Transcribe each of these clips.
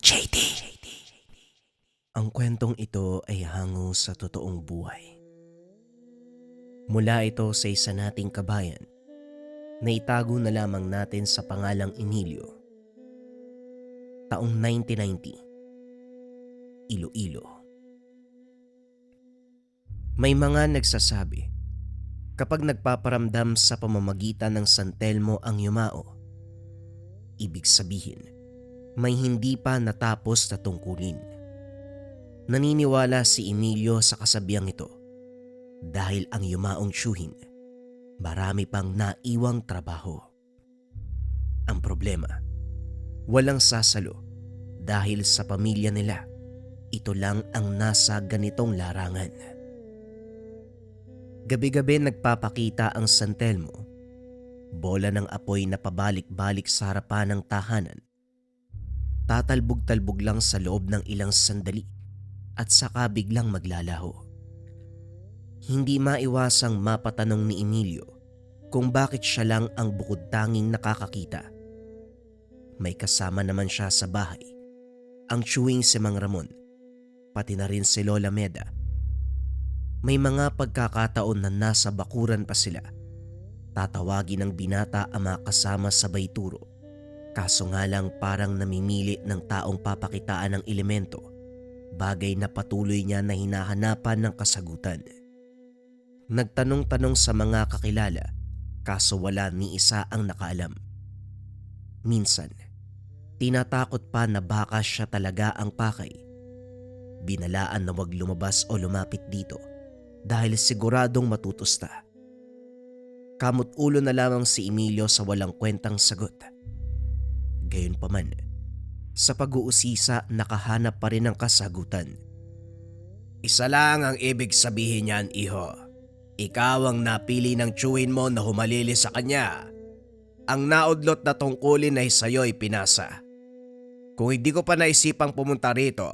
JD. Ang kwentong ito ay hango sa totoong buhay. Mula ito sa isa nating kabayan na itago na lamang natin sa pangalang Emilio. Taong 1990, Iloilo. May mga nagsasabi, kapag nagpaparamdam sa pamamagitan ng San Telmo ang yumao, ibig sabihin, may hindi pa natapos na tungkulin. Naniniwala si Emilio sa kasabihang ito dahil ang yumaong tiyuhin, marami pang naiwang trabaho. Ang problema, walang sasalo dahil sa pamilya nila, ito lang ang nasa ganitong larangan. Gabi-gabi nagpapakita ang San Telmo, bola ng apoy na pabalik-balik sa harapan ng tahanan. Tatalbog-talbog lang sa loob ng ilang sandali at saka biglang maglalaho. Hindi maiwasang mapatanong ni Emilio kung bakit siya lang ang bukod tanging nakakakita. May kasama naman siya sa bahay, ang tiyuhing si Mang Ramon, pati na rin si Lola Meda. May mga pagkakataon na nasa bakuran pa sila. Tatawagin ng binata ang mga kasama sabay turo. Kaso nga lang parang namimili ng taong papakitaan ng elemento, bagay na patuloy niya na hinahanapan ng kasagutan. Nagtanong-tanong sa mga kakilala, kaso wala ni isa ang nakaalam. Minsan, tinatakot pa na baka siya talaga ang pakay. Binalaan na wag lumabas o lumapit dito dahil siguradong matutusta. Kamot ulo na lamang si Emilio sa walang kwentang sagot. Gayunpaman, sa pag-uusisa nakahanap pa rin ng kasagutan. Isa lang ang ibig sabihin niyan, iho. Ikaw ang napili ng tiyuhin mo na humalili sa kanya. Ang naudlot na tungkulin ay sa'yo'y pinasa. Kung hindi ko pa naisipang pumunta rito,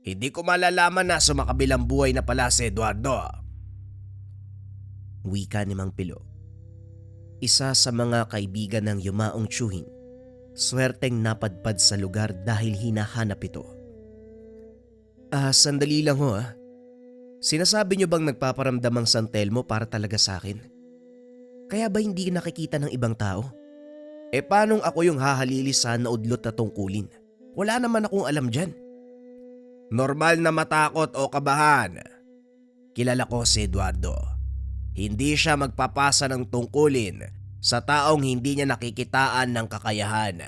hindi ko malalaman na sumakabilang buhay na pala si Eduardo. Wika ni Mang Pilo, isa sa mga kaibigan ng yumaong tiyuhin. Swerteng napadpad sa lugar dahil hinahanap ito. Sandali lang ho . Sinasabi niyo bang nagpaparamdam ang San Telmo para talaga sa akin? Kaya ba hindi nakikita ng ibang tao? Paanong ako yung hahalili sa naudlot na tungkulin? Wala naman akong alam dyan. Normal na matakot o kabahan. Kilala ko si Eduardo. Hindi siya magpapasa ng tungkulin sa taong hindi niya nakikitaan ng kakayahan.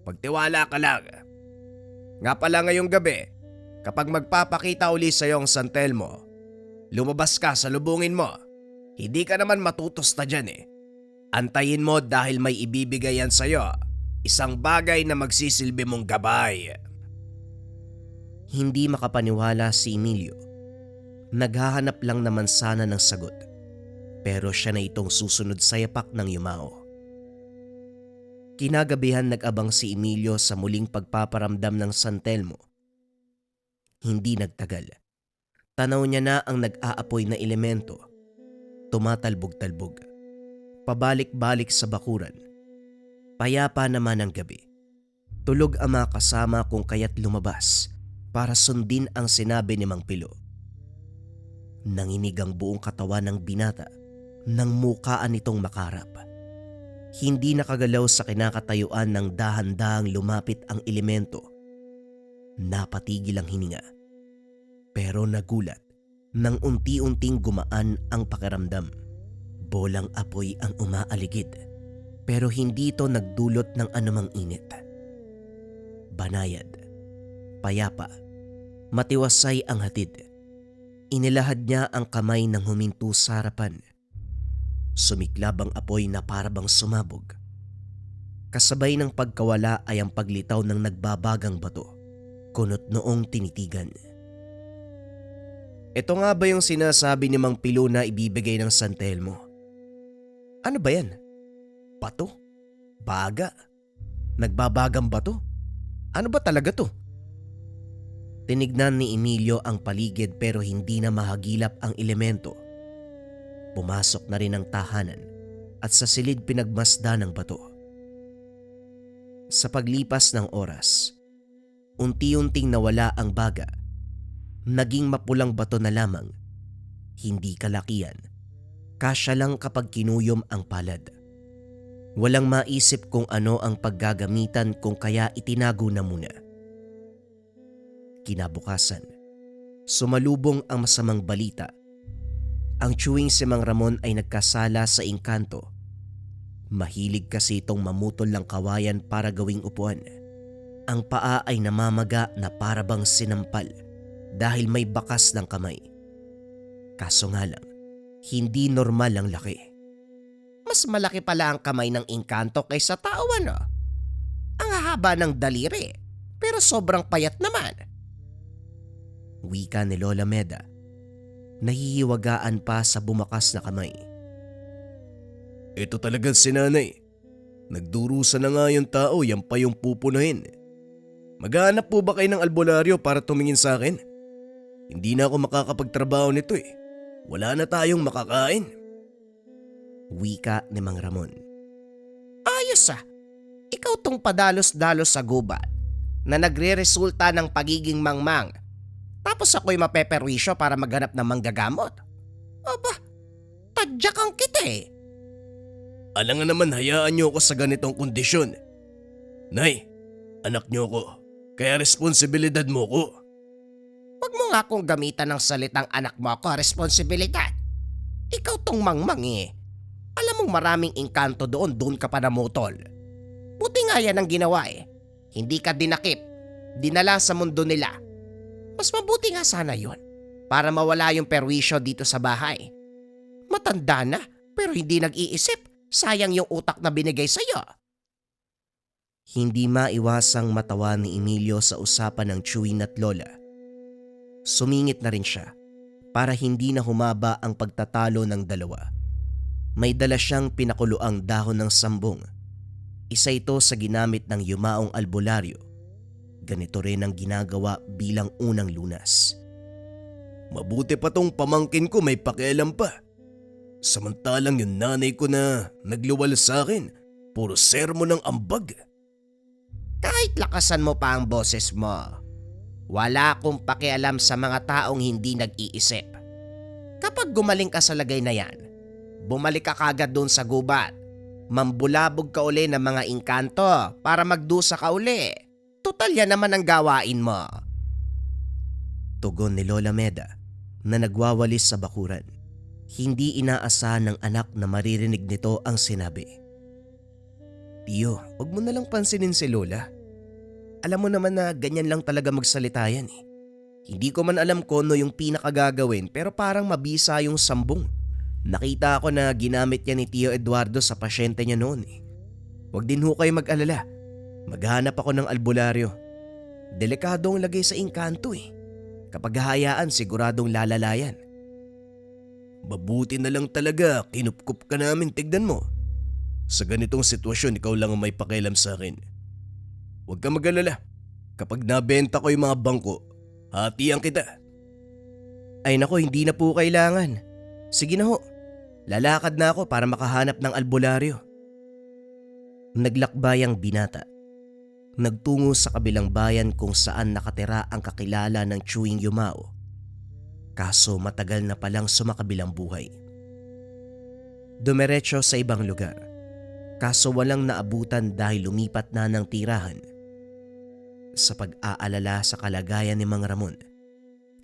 Magtiwala ka lang. Nga pala ngayong gabi, kapag magpapakita uli sa iyong San Telmo, lumabas ka sa lubungin mo. Hindi ka naman matutusta dyan . Antayin mo dahil may ibibigay yan sa iyo. Isang bagay na magsisilbi mong gabay. Hindi makapaniwala si Emilio. Naghahanap lang naman sana ng sagot. Pero siya na itong susunod sa yapak ng yumao. Kinagabihan nag-abang si Emilio sa muling pagpaparamdam ng San Telmo. Hindi nagtagal. Tanaw niya na ang nag-aapoy na elemento. Tumatalbog-talbog. Pabalik-balik sa bakuran. Payapa naman ang gabi. Tulog ang mga kasama kung kaya't lumabas para sundin ang sinabi ni Mang Pilo. Nanginig ang buong katawan ng binata nang mukaan nitong makarap. Hindi nakagalaw sa kinakatayuan ng dahan-dahang lumapit ang elemento. Napatigil ang hininga. Pero nagulat nang unti-unting gumaan ang pakiramdam. Bolang apoy ang umaaligid, pero hindi ito nagdulot ng anumang init. Banayad, payapa, matiwasay ang hatid. Inilahad niya ang kamay nang huminto sa harapan. Sumiklab ang apoy na parabang sumabog. Kasabay ng pagkawala ay ang paglitaw ng nagbabagang bato, kunot noong tinitigan. Ito nga ba yung sinasabi ni Mang Pilo na ibibigay ng San Telmo? Ano ba yan? Bato? Baga? Nagbabagang bato? Ano ba talaga to? Tinignan ni Emilio ang paligid pero hindi na mahagilap ang elemento. Pumasok na rin ang tahanan at sa silid pinagmasdan ng bato. Sa paglipas ng oras, Unti-unting nawala ang baga. Naging mapulang bato na lamang. Hindi kalakihan. Kasya lang kapag kinuyom ang palad. Walang maisip kung ano ang paggagamitan kung kaya itinago na muna. Kinabukasan, sumalubong ang masamang balita. Ang tiyuwing si Mang Ramon ay nagkasala sa engkanto. Mahilig kasi itong mamutol ng kawayan para gawing upuan. Ang paa ay namamaga na para bang sinampal dahil may bakas ng kamay. Kaso nga lang, hindi normal ang laki. Mas malaki pala ang kamay ng engkanto kaysa tao, ano? Ang haba ng daliri, pero sobrang payat naman. Wika ni Lola Meda. Nahihiwagaan pa sa bumakas na kamay. Ito talaga si nanay. Nagdurusa na nga yung tao, yan pa yung pupunuhin. Maghahanap po ba kayo ng albularyo para tumingin sa akin? Hindi na ako makakapagtrabaho nito eh. Wala na tayong makakain. Wika ni Mang Ramon. Ayos ah. Ikaw tong padalos-dalos sa gubat na nagre-resulta ng pagiging mangmang. Tapos ako'y mapeperwisyo para maghanap ng manggagamot. Aba, tadyakan kita eh. Alangan naman, hayaan niyo ako sa ganitong kondisyon. Nay, anak niyo ko. Kaya responsibilidad mo ko. Huwag mo nga akong gamitan ng salitang anak mo ako, responsibilidad. Ikaw tong mangmang eh. Alam mong maraming engkanto doon ka pa namutol. Buti nga yan ang ginawa eh. Hindi ka dinakip, dinala sa mundo nila. Mas mabuti nga sana yon para mawala yung perwisyo dito sa bahay. Matanda na pero hindi nag-iisip, sayang yung utak na binigay sa'yo. Hindi maiwasang matawa ni Emilio sa usapan ng tiyuwing at lola. Sumingit na rin siya para hindi na humaba ang pagtatalo ng dalawa. May dala siyang pinakuluang dahon ng sambong. Isa ito sa ginamit ng yumaong albularyo. Ganito rin ang ginagawa bilang unang lunas. Mabuti pa tong pamangkin ko may pakialam pa. Samantalang yung nanay ko na nagluwal sa akin, puro sermon ng ambag. Kahit lakasan mo pa ang boses mo, wala akong pakialam sa mga taong hindi nag-iisip. Kapag gumaling ka sa lagay na yan, bumalik ka kagad doon sa gubat. Mambulabog ka uli ng mga engkanto para magdusa ka uli. Tutal yan naman ang gawain mo. Tugon ni Lola Meda na nagwawalis sa bakuran. Hindi inaasahan ng anak na maririnig nito ang sinabi. Tiyo, huwag mo na lang pansinin si Lola. Alam mo naman na ganyan lang talaga magsalita yan eh. Hindi ko man alam kung ano yung pinakagagawin pero parang mabisa yung sambong. Nakita ko na ginamit niya ni Tio Eduardo sa pasyente niya noon eh. Huwag din ho kayo mag-alala. Maghanap ako ng albularyo. Delikado ang lagay sa engkanto eh. Kapag hahayaan siguradong lalalayan. Mabuti na lang talaga, kinupkup ka namin, tignan mo. Sa ganitong sitwasyon ikaw lang ang may pakialam sa akin. Huwag ka mag-alala. Kapag nabenta ko yung mga bangko, hatian kita. Ay nako, hindi na po kailangan. Sige na ho. Lalakad na ako para makahanap ng albularyo. Naglakbay ang binata. Nagtungo sa kabilang bayan kung saan nakatira ang kakilala ng tiyuwing Yumao. Kaso matagal na palang sumakabilang buhay. Dumiretso sa ibang lugar. Kaso walang naabutan dahil lumipat na ng tirahan. Sa pag-aalala sa kalagayan ni Mang Ramon,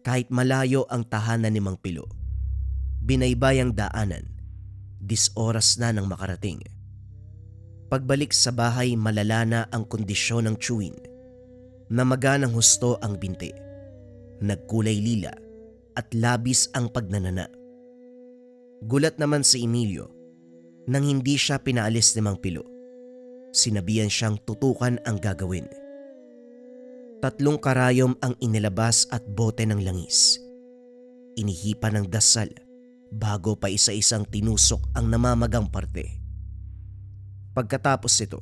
kahit malayo ang tahanan ni Mang Pilo, binaybay ang daanan, 10 oras na nang makarating. Pagbalik sa bahay malala na ang kondisyon ng tiyuwing. Namaga ng husto ang binti. Nagkulay lila at labis ang pagnanana. Gulat naman si Emilio nang hindi siya pinaalis ni Mang Pilo. Sinabihan siyang tutukan ang gagawin. 3 karayom ang inilabas at bote ng langis. Inihipan ng dasal bago pa isa-isang tinusok ang namamagang parte. Pagkatapos ito,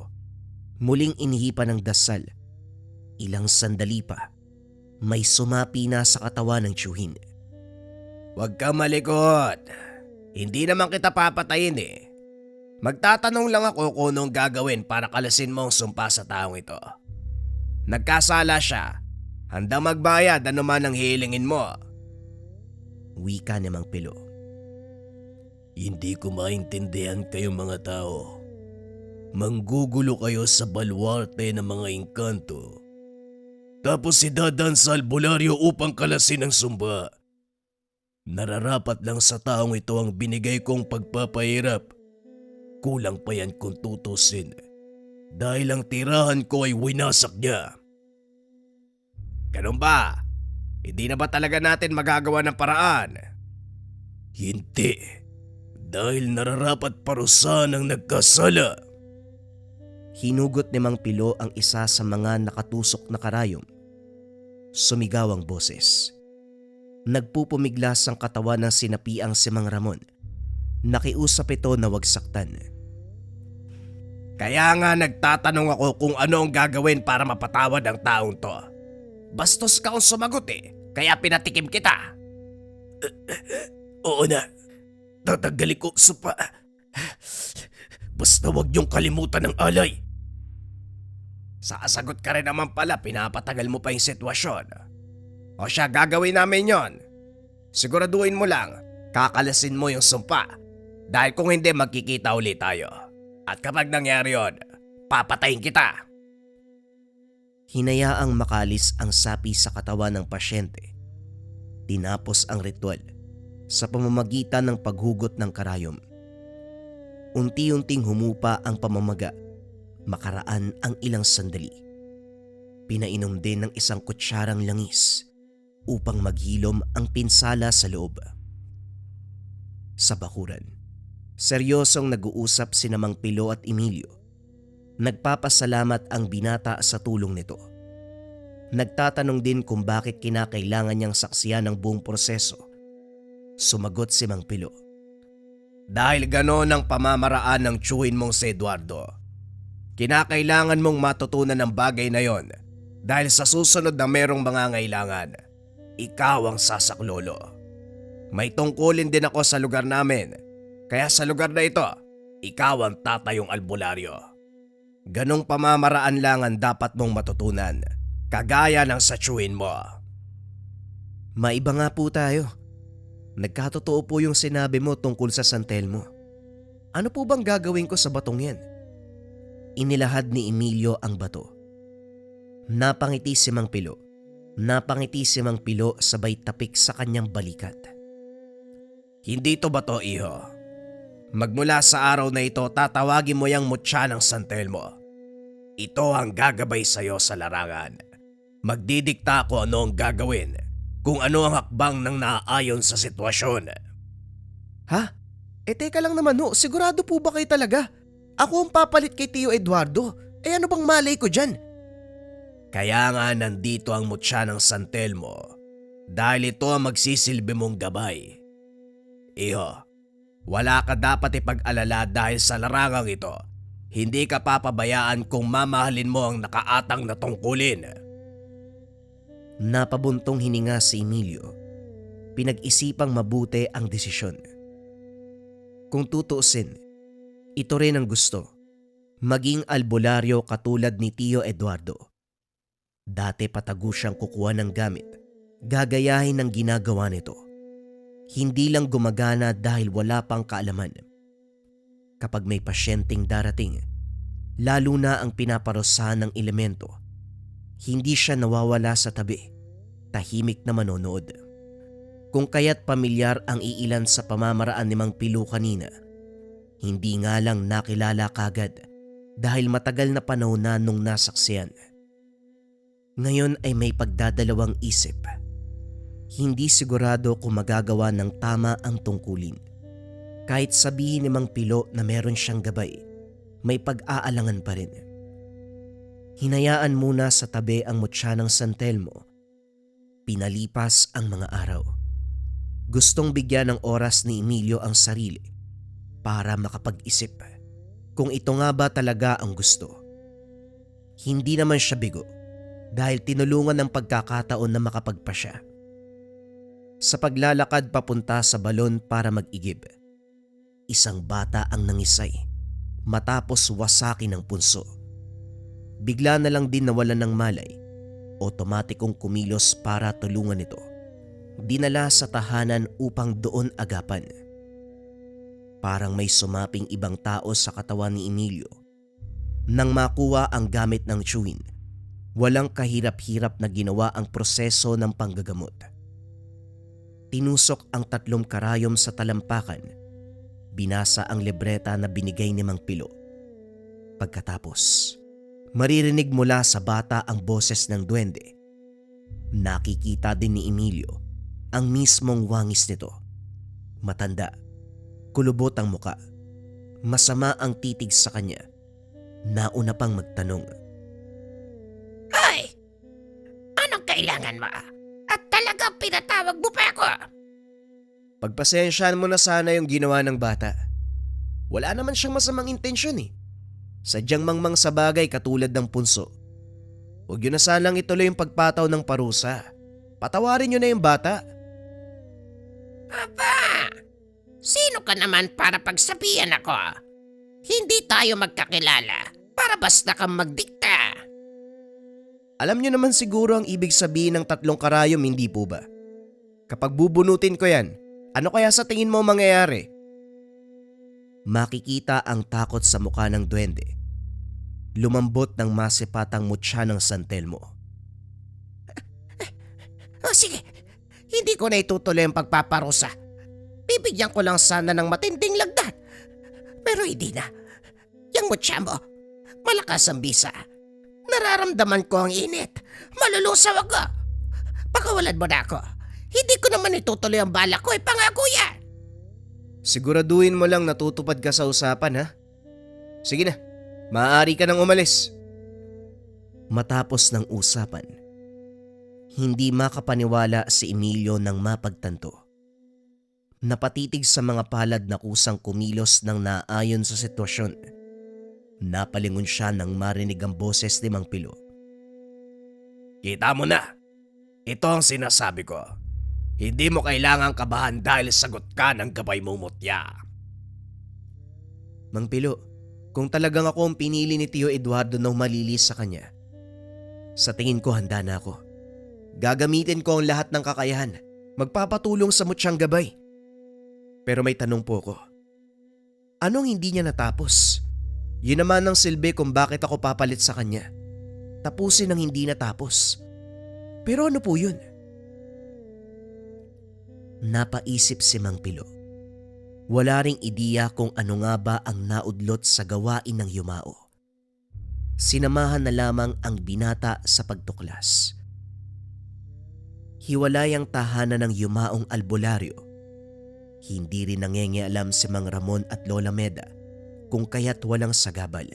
muling inihipan ng dasal. Ilang sandali pa, may sumapi na sa katawan ng tiyuhin. Huwag ka malikot. Hindi naman kita papatayin eh. Magtatanong lang ako kung anong gagawin para kalasin mo ang sumpa sa taong ito. Nagkasala siya. Handang magbayad anuman ang hihilingin mo. Wika ni Mang Pilo. Hindi ko maintindihan kayong mga tao. Manggugulo kayo sa baluarte ng mga engkanto. Tapos idadan sa albularyo upang kalasin ang sumba. Nararapat lang sa taong ito ang binigay kong pagpapahirap. Kulang pa yan kung tutusin. Dahil ang tirahan ko ay winasak niya. Ganun ba? Hindi na ba talaga natin magagawa ng paraan? Hindi. Dahil nararapat parusahan ang nagkasala. Hinugot ni Mang Pilo ang isa sa mga nakatusok na karayom. Sumigaw ang boses. Nagpupumiglas ang katawan ng sinapiang si Mang Ramon. Nakiusap ito na wag saktan. Kaya nga nagtatanong ako kung ano ang gagawin para mapatawad ang taong to. Bastos ka kung sumagot kaya pinatikim kita. Oo na, tatanggalin ko sa pa. Basta wag niyong kalimutan ng alay. Sasagot ka rin naman pala, pinapatagal mo pa yung sitwasyon. O siya, gagawin namin yon. Siguraduhin mo lang, kakalasin mo yung sumpa. Dahil kung hindi, magkikita ulit tayo. At kapag nangyari yon, papatayin kita. Hinayaang makalis ang sapi sa katawan ng pasyente. Tinapos ang ritual sa pamamagitan ng paghugot ng karayom. Unti-unting humupa ang pamamaga, makaraan ang ilang sandali. Pinainom din ng isang kutsarang langis upang maghilom ang pinsala sa loob. Sa bakuran, seryosong nag-uusap sina Mang Pilo at Emilio. Nagpapasalamat ang binata sa tulong nito. Nagtatanong din kung bakit kinakailangan niyang saksiyan ang buong proseso. Sumagot si Mang Pilo. Dahil ganon ang pamamaraan ng tiyuhin mong si Eduardo. Kinakailangan mong matutunan ang bagay na yon dahil sa susunod na merong mangangailangan, ikaw ang sasaklolo. May tungkulin din ako sa lugar namin, kaya sa lugar na ito, ikaw ang tatayong albularyo. Ganong pamamaraan lang ang dapat mong matutunan, kagaya ng sa tiyuhin mo. Maiba nga po tayo. Nagkatotoo po yung sinabi mo tungkol sa San Telmo. Ano po bang gagawin ko sa batong yan? Inilahad ni Emilio ang bato. Napangiti si Mang Pilo. Napangiti si Mang Pilo sabay tapik sa kanyang balikat. Hindi to bato, iho. Magmula sa araw na ito, tatawagin mo yang mutya ng San Telmo. Ito ang gagabay sa'yo sa larangan. Magdidikta ko ano ang gagawin. Kung ano ang hakbang ng naaayon sa sitwasyon. Ha? Teka lang naman ho, sigurado po ba kayo talaga? Ako ang papalit kay Tio Eduardo. Ano bang malay ko dyan? Kaya nga nandito ang mutya ng San Telmo. Dahil ito ang magsisilbi mong gabay. Iho, wala ka dapat ipag-alala dahil sa larangang ito. Hindi ka papabayaan kung mamahalin mo ang nakaatang na tungkulin. Napabuntong hininga si Emilio. Pinag-isipang mabuti ang desisyon. Kung tutuusin, ito rin ang gusto. Maging albularyo katulad ni Tio Eduardo. Dati patago siyang kukuha ng gamit. Gagayahin ang ginagawa nito. Hindi lang gumagana dahil wala pang kaalaman. Kapag may pasyenteng darating, lalo na ang pinaparusahan ng elemento, hindi siya nawawala sa tabi, tahimik na manonood. Kung kaya't pamilyar ang iilan sa pamamaraan ni Mang Pilo kanina, hindi nga lang nakilala kagad dahil matagal na panahon na nung nasaksiyan. Ngayon ay may pagdadalawang isip. Hindi sigurado kung magagawa ng tama ang tungkulin. Kahit sabihin ni Mang Pilo na meron siyang gabay, may pag-aalangan pa rin. Hinayaan muna sa tabi ang mutya ng San Telmo. Pinalipas ang mga araw. Gustong bigyan ng oras ni Emilio ang sarili para makapag-isip kung ito nga ba talaga ang gusto. Hindi naman siya bigo dahil tinulungan ng pagkakataon na makapagpasya. Sa paglalakad papunta sa balon para mag-igib, isang bata ang nangisay matapos wasakin ng punso. Bigla na lang din nawalan ng malay. Otomatikong kumilos para tulungan ito. Dinala sa tahanan upang doon agapan. Parang may sumaping ibang tao sa katawan ni Emilio. Nang makuha ang gamit ng chewin, walang kahirap-hirap na ginawa ang proseso ng panggagamot. Tinusok ang 3 karayom sa talampakan. Binasa ang libreta na binigay ni Mang Pilo. Pagkatapos, maririnig mula sa bata ang boses ng duwende. Nakikita din ni Emilio ang mismong wangis nito. Matanda, kulubot ang muka. Masama ang titig sa kanya. Nauna pang magtanong. Hoy! Anong kailangan mo? At talagang pinatawag mo pa ako? Pagpasensyahan mo na sana yung ginawa ng bata. Wala naman siyang masamang intensyon eh. Sadyang mangmang sa bagay katulad ng punso. Huwag yun na sanang ituloy yung pagpataw ng parusa. Patawarin nyo na yung bata. Aba! Sino ka naman para pagsabihan ako? Hindi tayo magkakilala para basta kang magdikta. Alam nyo naman siguro ang ibig sabihin ng 3 karayom, hindi po ba? Kapag bubunutin ko yan, ano kaya sa tingin mo mangyayari? Makikita ang takot sa mukha ng duwende. Lumambot ng masipatang mutya ng San Telmo. O sige, hindi ko na itutuloy ang pagpaparusa. Bibigyan ko lang sana ng matinding lagdat. Pero hindi na. Yang mutya mo, malakas ang bisa. Nararamdaman ko ang init. Malulusaw ako. Pakawalan mo na ako. Hindi ko naman itutuloy ang bala ko, pangako yan. Siguraduhin mo lang natutupad ka sa usapan, ha? Sige na, maaari ka nang umalis. Matapos ng usapan, hindi makapaniwala si Emilio nang mapagtanto. Napatitig sa mga palad na kusang kumilos ng naayon sa sitwasyon. Napalingon siya nang marinig ang boses ni Mang Pilo. Kita mo na. Ito ang sinasabi ko. Hindi mo kailangang kabahan dahil sagot ka ng gabay mong mutya. Mang Pilo, kung talagang ako ang pinili ni Tio Eduardo nang malilis sa kanya, sa tingin ko handa na ako. Gagamitin ko ang lahat ng kakayahan. Magpapatulong sa mutyang gabay. Pero may tanong po ko. Anong hindi niya natapos? Yun naman ang silbi kung bakit ako papalit sa kanya. Tapusin ang hindi natapos. Pero ano po yun? Napaisip si Mang Pilo. Wala ring ideya kung ano nga ba ang naudlot sa gawain ng yumao. Sinamahan na lamang ang binata sa pagtuklas. Hiwalay ang tahanan ng yumaong albularyo. Hindi rin nangengialam si Mang Ramon at Lola Meda kung kaya't walang sagabal.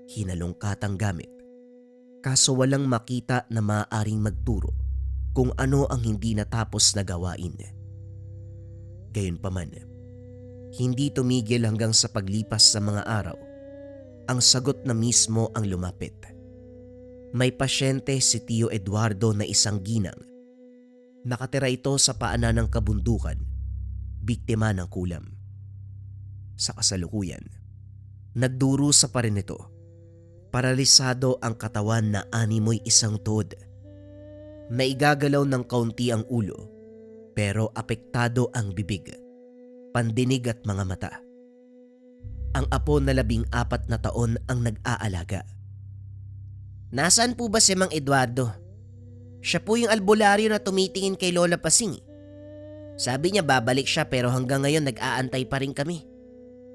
Hinalungkat ang gamit, kaso walang makita na maaaring magturo kung ano ang hindi natapos na gawain. Gayunpaman, hindi tumigil hanggang sa paglipas sa mga araw. Ang sagot na mismo ang lumapit. May pasyente si Tio Eduardo na isang ginang. Nakatira ito sa paanan ng kabundukan, biktima ng kulam. Sa kasalukuyan, nagdurusa pa rin ito. Paralisado ang katawan na animoy isang tod. Naigagalaw ng kaunti ang ulo, pero apektado ang bibig, pandinig at mga mata. Ang apo na 14 na taon ang nag-aalaga. Nasaan po ba si Mang Eduardo? Siya po yung albularyo na tumitingin kay Lola Pasing. Sabi niya babalik siya pero hanggang ngayon nag-aantay pa rin kami.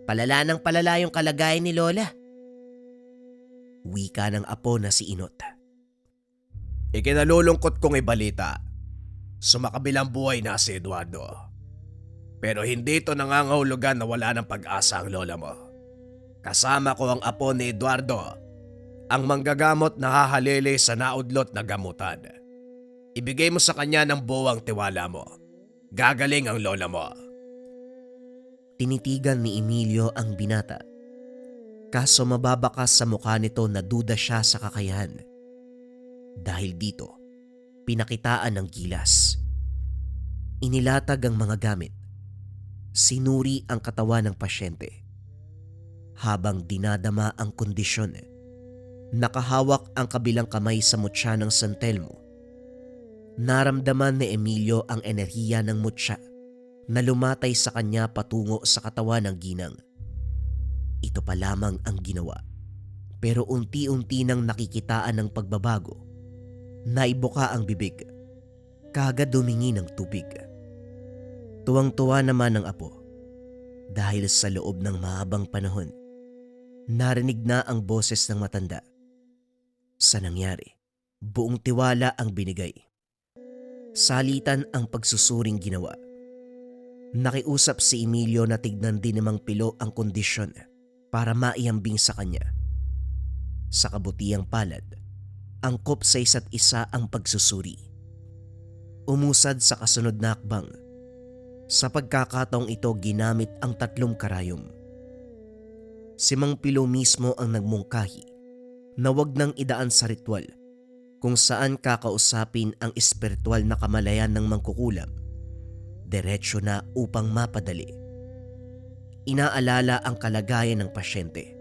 Palala ng palala yung kalagayan ni Lola. Wika ng apo na si Inot. Ikinalulungkot kong ibalita. Sumakabilang buhay na si Eduardo. Pero hindi ito nangangahulugan na wala ng pag-asa ang lola mo. Kasama ko ang apo ni Eduardo, ang manggagamot na hahalili sa naudlot na gamutan. Ibigay mo sa kanya ng buwang tiwala mo. Gagaling ang lola mo. Tinitigan ni Emilio ang binata. Kaso mababakas sa mukha nito na duda siya sa kakayahan. Dahil dito, pinakitaan ng gilas. Inilatag ang mga gamit. Sinuri ang katawan ng pasyente. Habang dinadama ang kondisyon, Nakahawak ang kabilang kamay sa mutya ng San Telmo. Naramdaman ni Emilio ang enerhiya ng mutya na lumatay sa kanya patungo sa katawan ng ginang. Ito pa lamang ang ginawa, pero unti-unti nang nakikitaan ng pagbabago. Naibuka ang bibig, kaagad dumingi ng tubig. Tuwang-tuwa naman ang apo dahil sa loob ng mahabang panahon, narinig na ang boses ng matanda. Sa nangyari, buong tiwala ang binigay. Salitan ang pagsusuring ginawa. Nakiusap si Emilio na tignan din ni Mang Pilo ang kondisyon para maiambing sa kanya. Sa kabutihang palad, angkop sa isa't isa ang pagsusuri. Umusad sa kasunod na akbang. Sa pagkakataong ito ginamit ang 3 karayom. Si Mang Pilo mismo ang nagmungkahi na wag nang idaan sa ritual kung saan kakausapin ang espiritual na kamalayan ng mangkukulam. Diretso na upang mapadali. Inaalala ang kalagayan ng pasyente.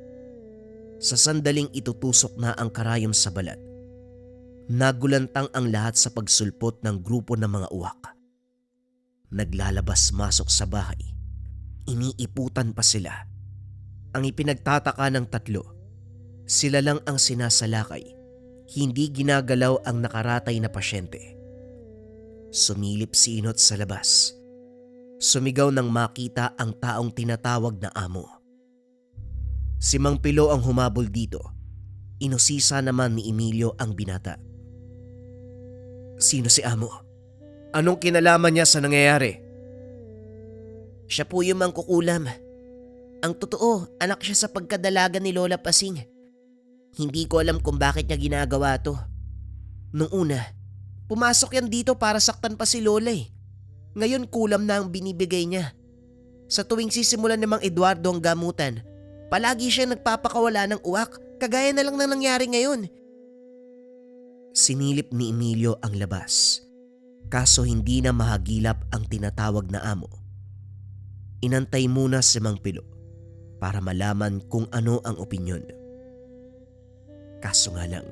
Sa sandaling itutusok na ang karayom sa balat, nagulantang ang lahat sa pagsulpot ng grupo ng mga uwak. Naglalabas-masok sa bahay. Iniiputan pa sila. Ang ipinagtataka ng 3, sila lang ang sinasalakay. Hindi ginagalaw ang nakaratay na pasyente. Sumilip si Inot sa labas. Sumigaw nang makita ang taong tinatawag na amo. Si Mang Pilo ang humabol dito. Inusisa naman ni Emilio ang binata. Sino si amo? Anong kinalaman niya sa nangyayari? Siya po yung mangkukulam. Ang totoo, anak siya sa pagkadalaga ni Lola Pasing. Hindi ko alam kung bakit niya ginagawa to. Nung una, pumasok yan dito para saktan pa si Lola eh. Ngayon kulam na ang binibigay niya. Sa tuwing sisimulan ni Mang Eduardo ang gamutan, palagi siya nagpapakawala ng uwak, kagaya na lang na nangyari ngayon. Sinilip ni Emilio ang labas, kaso hindi na mahagilap ang tinatawag na amo. Inantay muna si Mang Pilo para malaman kung ano ang opinyon. Kaso nga lang,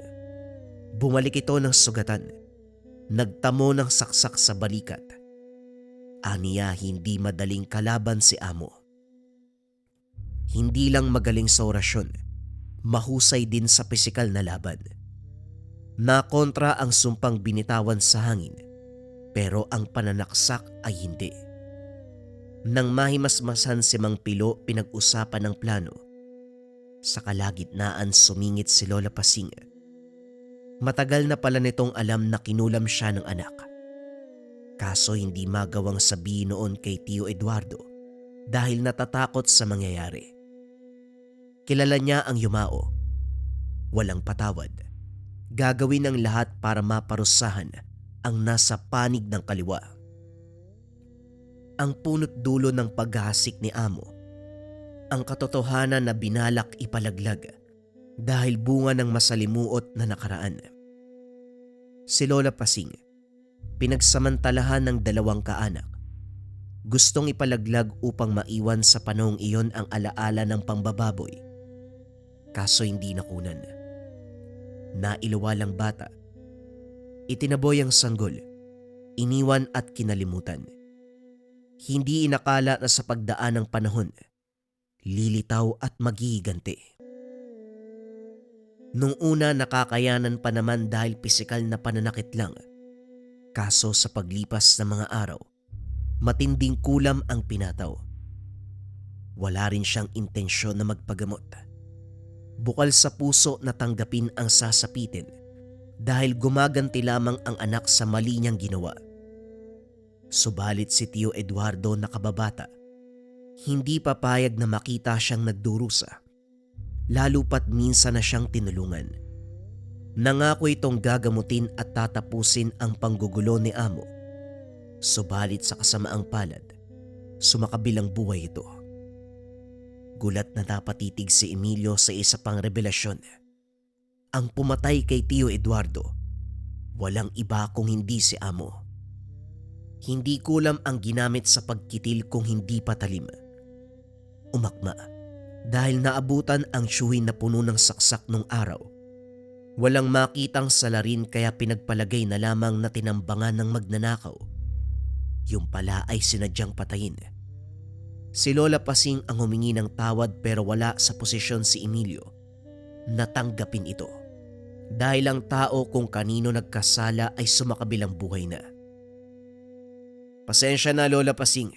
bumalik ito ng sugatan, nagtamo ng saksak sa balikat. Aniya hindi madaling kalaban si amo. Hindi lang magaling sa orasyon, mahusay din sa pisikal na laban. Nakontra ang sumpang binitawan sa hangin, pero ang pananaksak ay hindi. Nang mahimasmasan si Mang Pilo, pinag-usapan ng plano. Sa kalagitnaan sumingit si Lola Pasing. Matagal na pala nitong alam na kinulam siya ng anak. Kaso hindi magawang sabihin noon kay Tio Eduardo dahil natatakot sa mangyayari. Kilala niya ang yumao. Walang patawad. Gagawin ang lahat para maparusahan ang nasa panig ng kaliwa. Ang punot dulo ng paghahasik ni amo, ang katotohanan na binalak ipalaglag dahil bunga ng masalimuot na nakaraan. Si Lola Pasing, pinagsamantalahan ng 2 kaanak. Gustong ipalaglag upang maiwan sa panahong iyon ang alaala ng pambababoy. Kaso hindi nakunan. Nailuwalang bata. Itinaboy ang sanggol, iniwan at kinalimutan. Hindi inakala na sa pagdaan ng panahon, lilitaw at maghihiganti. Nung una nakakayanan pa naman dahil pisikal na pananakit lang. Kaso sa paglipas ng mga araw, matinding kulam ang pinataw. Wala rin siyang intensyon na magpagamot. Bukal sa puso na tanggapin ang sasapitin dahil gumaganti lamang ang anak sa mali niyang ginawa. Subalit si Tio Eduardo na kababata, hindi papayag na makita siyang nagdurusa, lalo pat minsan na siyang tinulungan. Nangako itong gagamutin at tatapusin ang panggugulo ni amo. Subalit sa kasamaang palad, sumakabilang buhay ito. Gulat na napatitig si Emilio sa isa pang revelasyon. Ang pumatay kay Tio Eduardo, walang iba kung hindi si amo. Hindi kulam ang ginamit sa pagkitil kung hindi patalim. Umakma dahil naabutan ang tiyuhin na puno ng saksak nung araw Walang makitang salarin kaya pinagpalagay na lamang na tinambangan ng magnanakaw. Yung pala ay sinadyang patayin. Si Lola Pasing ang humingi ng tawad pero wala sa posisyon si Emilio na tanggapin ito. Dahil ang tao kung kanino nagkasala ay sumakabilang buhay na. Pasensya na Lola Pasing.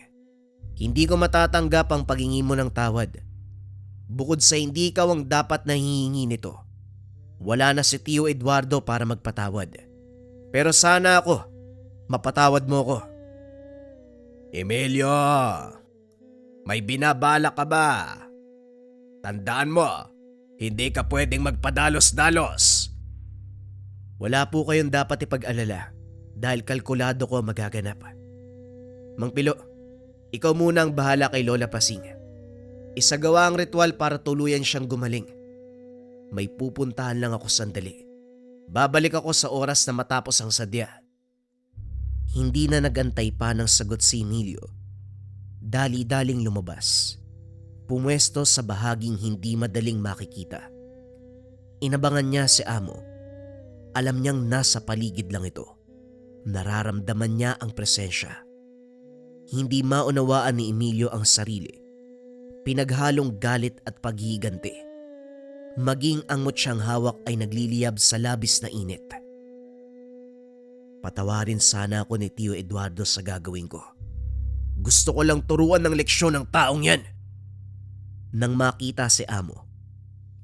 Hindi ko matatanggap ang paghingi mo ng tawad. Bukod sa hindi ikaw ang dapat na hihingi nito, wala na si Tio Eduardo para magpatawad. Pero sana ako, mapatawad mo ko. Emilio, may binabala ka ba? Tandaan mo, hindi ka pwedeng magpadalos-dalos. Wala po kayong dapat ipag-alala dahil kalkulado ko ang magaganap. Mang Pilo, ikaw muna ang bahala kay Lola Pasing. Isagawa ang ritual para tuluyan siyang gumaling. May pupuntahan lang ako sandali. Babalik ako sa oras na matapos ang sadya. Hindi na nagantay pa ng sagot si Emilio. Dali-daling lumabas. Pumwesto sa bahaging hindi madaling makikita. Inabangan niya si Amo. Alam niyang nasa paligid lang ito. Nararamdaman niya ang presensya. Hindi maunawaan ni Emilio ang sarili. Pinaghalong galit at paghihiganti. Maging ang mutyang hawak ay nagliliyab sa labis na init. Patawarin sana ako ni Tio Eduardo sa gagawin ko. Gusto ko lang turuan ng leksyon ng taong yan. Nang makita si Amo,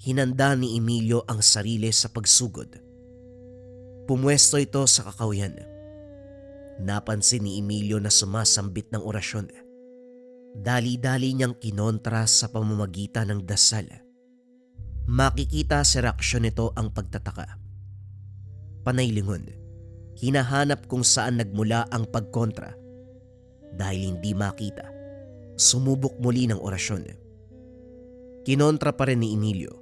hinanda ni Emilio ang sarili sa pagsugod. Pumwesto ito sa kakawyan. Napansin ni Emilio na sumasambit ng orasyon. Dali-dali niyang kinontra sa pamamagitan ng dasal. Makikita sa reaksyon nito ang pagtataka. Panay lingon, hinahanap kung saan nagmula ang pagkontra. Dahil hindi makita, sumubok muli ng orasyon. Kinontra pa rin ni Emilio.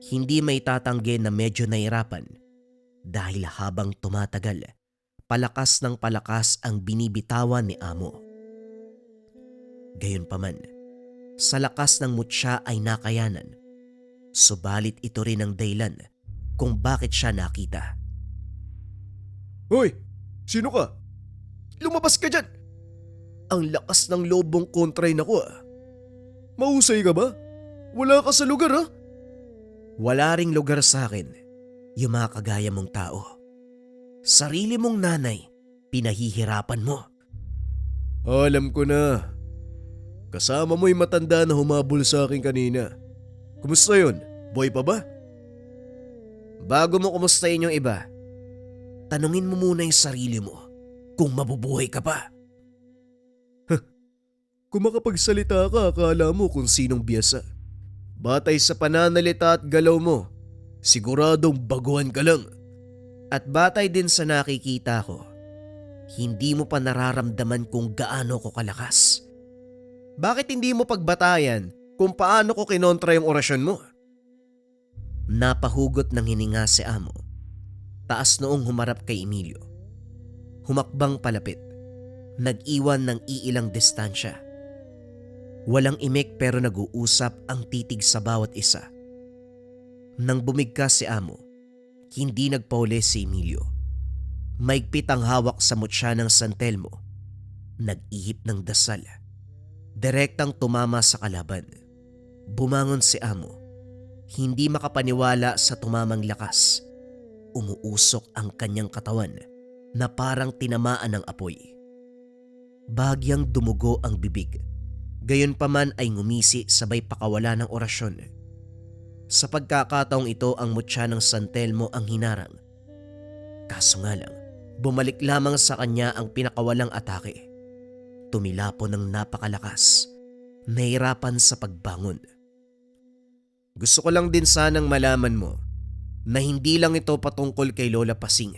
Hindi may tatanggi na medyo nahirapan dahil habang tumatagal, palakas ng palakas ang binibitawan ni Amo. Gayunpaman, sa lakas ng mutya ay nakayanan. Subalit ito rin ang dahilan kung bakit siya nakita. Hoy! Sino ka? Lumabas ka dyan! Ang lakas ng lobong kontrain ako ah. Mahusay ka ba? Wala ka sa lugar ah. Wala ring lugar sa akin, yung mga kagaya mong tao. Sarili mong nanay, pinahihirapan mo. Alam ko na. Kasama mo yung matanda na humabol sa akin kanina. Kumusta yun? Boy pa ba? Bago mo kumustahin yung iba, tanungin mo muna yung sarili mo kung mabubuhay ka pa. Kung makapagsalita ka, akala mo kung sinong biyasa. Batay sa pananalita at galaw mo, siguradong baguhan ka lang. At batay din sa nakikita ko, hindi mo pa nararamdaman kung gaano ko kalakas. Bakit hindi mo pagbatayan kung paano ko kinontra yung orasyon mo? Napahugot ng hininga si Amo. Taas noong humarap kay Emilio. Humakbang palapit. Nag-iwan ng iilang distansya. Walang imik pero nag-uusap ang titig sa bawat isa. Nang bumigkas si Amo, hindi nagpauli si Emilio. Maigpit ang hawak sa mutya ng San Telmo. Nag-ihip ng dasal. Direktang tumama sa kalaban. Bumangon si Amo. Hindi makapaniwala sa tumamang lakas. Umuusok ang kanyang katawan na parang tinamaan ng apoy. Bagyang dumugo ang bibig. Gayunpaman ay ngumisi sabay pakawala ng orasyon. Sa pagkakataong ito ang mutya ng San Telmo ang hinarang. Kaso nga lang, bumalik lamang sa kanya ang pinakawalang atake. Tumilapo ng napakalakas. Nahirapan sa pagbangon. Gusto ko lang din sanang malaman mo na hindi lang ito patungkol kay Lola Pasing,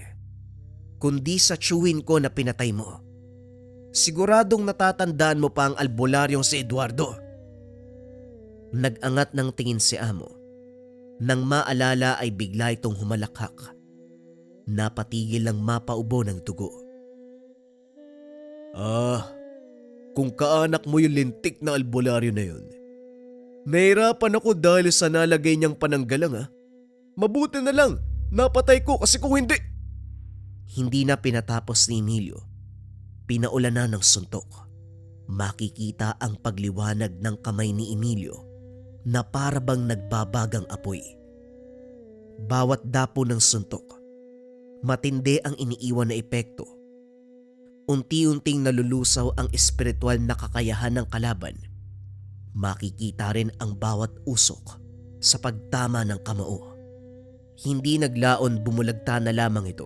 kundi sa tiyuhin ko na pinatay mo. Siguradong natatandaan mo pa ang albularyong si Eduardo. Nag-angat ng tingin si Amo. Nang maalala ay bigla itong humalakhak. Napatigil lang mapaubo ng dugo. Kung kaanak mo yung lintik na albularyo na yun. Nahirapan ako dahil sa nalagay niyang pananggalang ah. Mabuti na lang, Napatay ko kasi kung hindi... Hindi na pinatapos ni Emilio. Pinaulan na ng suntok. Makikita ang pagliwanag ng kamay ni Emilio na para bang nagbabagang apoy. Bawat dapo ng suntok, matindi ang iniiwan na epekto. Unti-unting nalulusaw ang espiritual na kakayahan ng kalaban. Makikita rin ang bawat usok sa pagtama ng kamao. Hindi naglaon bumulagta na lamang ito.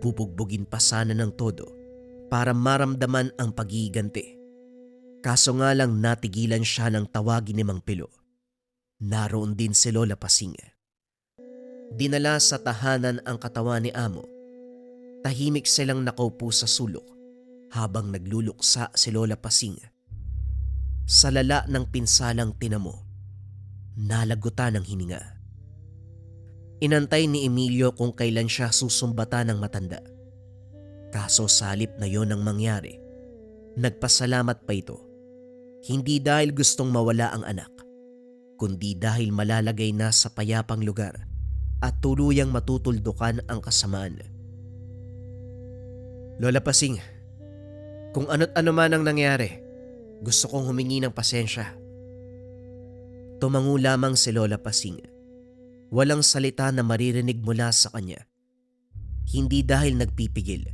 Bubugbugin pa sana ng todo para maramdaman ang paghihiganti. Kaso nga lang natigilan siya ng tawagin ni Mang Pilo. Naroon din si Lola Pasing. Dinala sa tahanan ang katawan ni Amo. Tahimik silang nakaupo sa sulok habang nagluluksa si Lola Pasing. Sa lala ng pinsalang tinamo, nalagutan ng hininga. Inantay ni Emilio kung kailan siya susumbatan ng matanda. Kaso sa halip na yon ang mangyari, nagpasalamat pa ito. Hindi dahil gustong mawala ang anak, kundi dahil malalagay na sa payapang lugar at tuluyang matutuldukan ang kasamaan. Lola Pasing, kung ano't ano man ang nangyari, gusto kong humingi ng pasensya. Tumango lamang si Lola Pasing. Walang salita na maririnig mula sa kanya. Hindi dahil nagpipigil,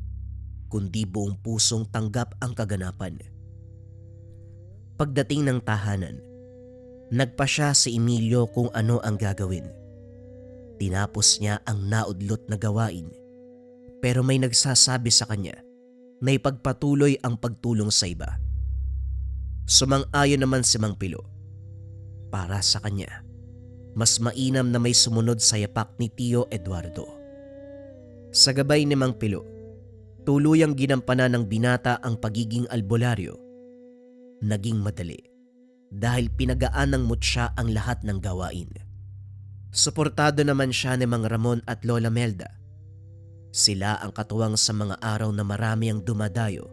kundi buong pusong tanggap ang kaganapan. Pagdating ng tahanan, nagpa siya si Emilio kung ano ang gagawin. Tinapos niya ang naudlot na gawain, pero may nagsasabi sa kanya na ipagpatuloy ang pagtulong sa iba. Sumang-ayon naman si Mang Pilo. Para sa kanya, mas mainam na may sumunod sa yapak ni Tio Eduardo. Sa gabay ni Mang Pilo, tuluyang ginampanan ng binata ang pagiging albularyo. Naging madali dahil pinagaan ng mutya ang lahat ng gawain. Suportado naman siya ni Mang Ramon at Lola Melda. Sila ang katuwang sa mga araw na marami ang dumadayo.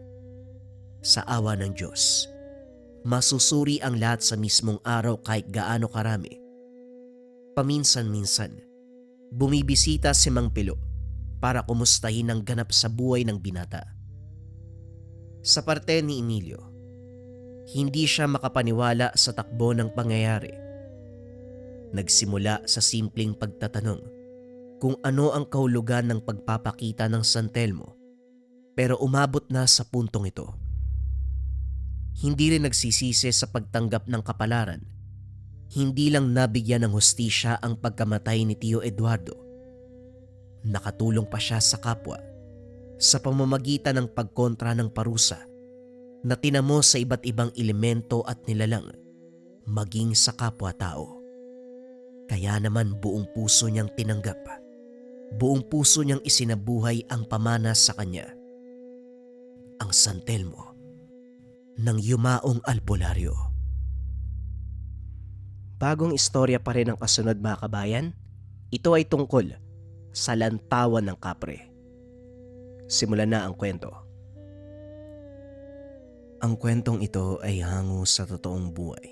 Sa awa ng Diyos, masusuri ang lahat sa mismong araw kahit gaano karami. Paminsan-minsan, bumibisita si Mang Pilo para kumustahin ang ganap sa buhay ng binata. Sa parte ni Emilio, hindi siya makapaniwala sa takbo ng pangyayari. Nagsimula sa simpleng pagtatanong kung ano ang kahulugan ng pagpapakita ng San Telmo, pero umabot na sa puntong ito. Hindi rin nagsisisi sa pagtanggap ng kapalaran. Hindi lang nabigyan ng hustisya ang pagkamatay ni Tio Eduardo. Nakatulong pa siya sa kapwa sa pamamagitan ng pagkontra ng parusa na tinamo sa iba't ibang elemento at nilalang, maging sa kapwa-tao. Kaya naman buong puso niyang tinanggap, buong puso niyang isinabuhay ang pamana sa kanya. Ang San Telmo ng yumaong albularyo. Bagong istorya pa rin ang kasunod mga kabayan. Ito ay tungkol sa lantawan ng kapre. Simulan na ang kwento. Ang kwentong ito ay hango sa totoong buhay.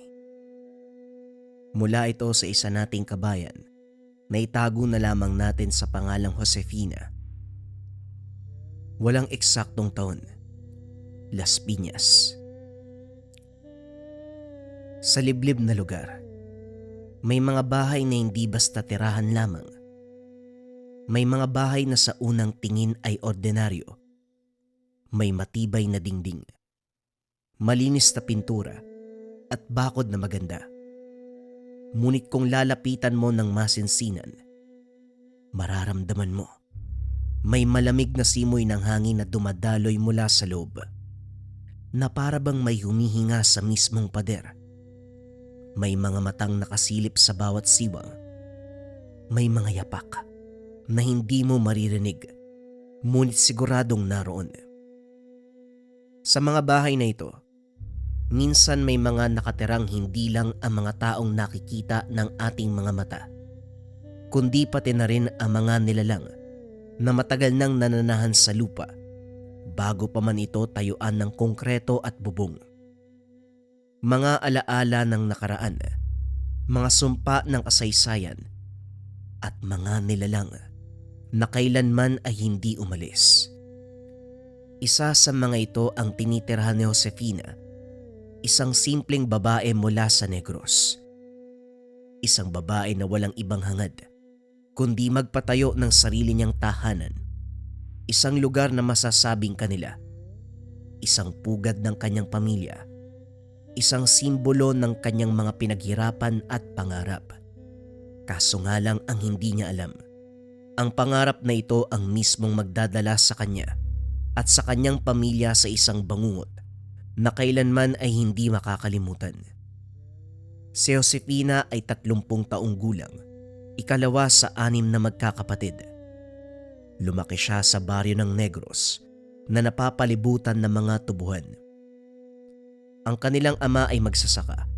Mula ito sa isa nating kabayan na itago na lamang natin sa pangalang Josefina. Walang eksaktong taon. Las Piñas. Sa liblib na lugar, may mga bahay na hindi basta tirahan lamang. May mga bahay na sa unang tingin ay ordinaryo. May matibay na dingding, malinis na pintura at bakod na maganda. Ngunit kung lalapitan mo ng masinsinan, mararamdaman mo may malamig na simoy ng hangin na dumadaloy mula sa loob, na para bang may humihinga sa mismong pader. May mga matang nakasilip sa bawat siwang. May mga yapak na hindi mo maririnig, ngunit siguradong naroon. Sa mga bahay na ito, minsan may mga nakatirang hindi lang ang mga taong nakikita ng ating mga mata, kundi pati na rin ang mga nilalang na matagal nang nananahan sa lupa bago pa man ito tayuan ng konkreto at bubong. Mga alaala ng nakaraan, mga sumpa ng kasaysayan, at mga nilalang na kailanman ay hindi umalis. Isa sa mga ito ang tinitirhan ni Josefina, isang simpleng babae mula sa Negros. Isang babae na walang ibang hangad, kundi magpatayo ng sarili niyang tahanan. Isang lugar na masasabing kanila. Isang pugad ng kanyang pamilya. Isang simbolo ng kanyang mga pinaghirapan at pangarap. Kaso nga lang ang hindi niya alam. Ang pangarap na ito ang mismong magdadala sa kanya at sa kanyang pamilya sa isang bangungot na kailanman ay hindi makakalimutan. Si Josefina ay 30 taong gulang, ikalawa sa 6 na magkakapatid. Lumaki siya sa baryo ng Negros na napapalibutan ng mga tubuhan. Ang kanilang ama ay magsasaka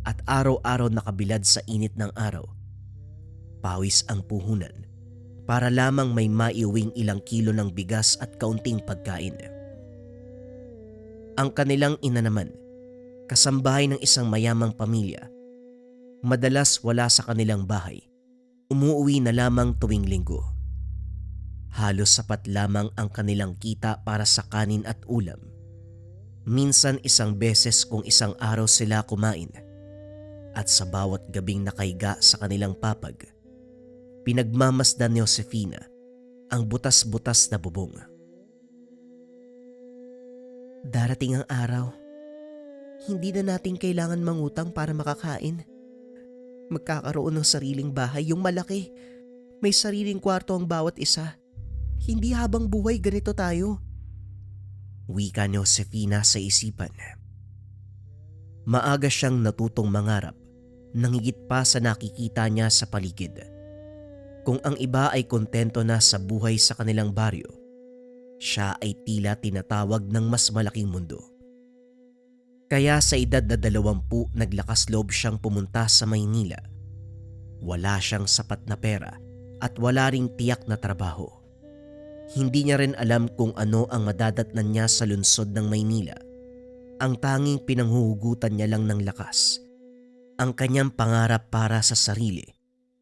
at araw-araw nakabilad sa init ng araw. Pawis ang puhunan para lamang may maiuwing ilang kilo ng bigas at kaunting pagkain. Ang kanilang ina naman, kasambahay ng isang mayamang pamilya, madalas wala sa kanilang bahay, umuuwi na lamang tuwing linggo. Halos sapat lamang ang kanilang kita para sa kanin at ulam. Minsan isang beses kung isang araw sila kumain. At sa bawat gabing nakaiga sa kanilang papag, pinagmamasdan ni Josefina ang butas-butas na bubong. Darating ang araw, hindi na natin kailangan mangutang para makakain. Magkakaroon ng sariling bahay, yung malaki. May sariling kwarto ang bawat isa. Hindi habang buhay ganito tayo. Wika ni Josefina sa isipan. Maaga siyang natutong mangarap nang higit pa sa nakikita niya sa paligid. Kung ang iba ay kontento na sa buhay sa kanilang baryo, siya ay tila tinatawag ng mas malaking mundo. Kaya sa edad na 20 naglakas loob siyang pumunta sa Maynila. Wala siyang sapat na pera at wala ring tiyak na trabaho. Hindi niya rin alam kung ano ang madadatnan niya sa lungsod ng Maynila. Ang tanging pinanghuhugutan niya lang ng lakas, ang kanyang pangarap para sa sarili,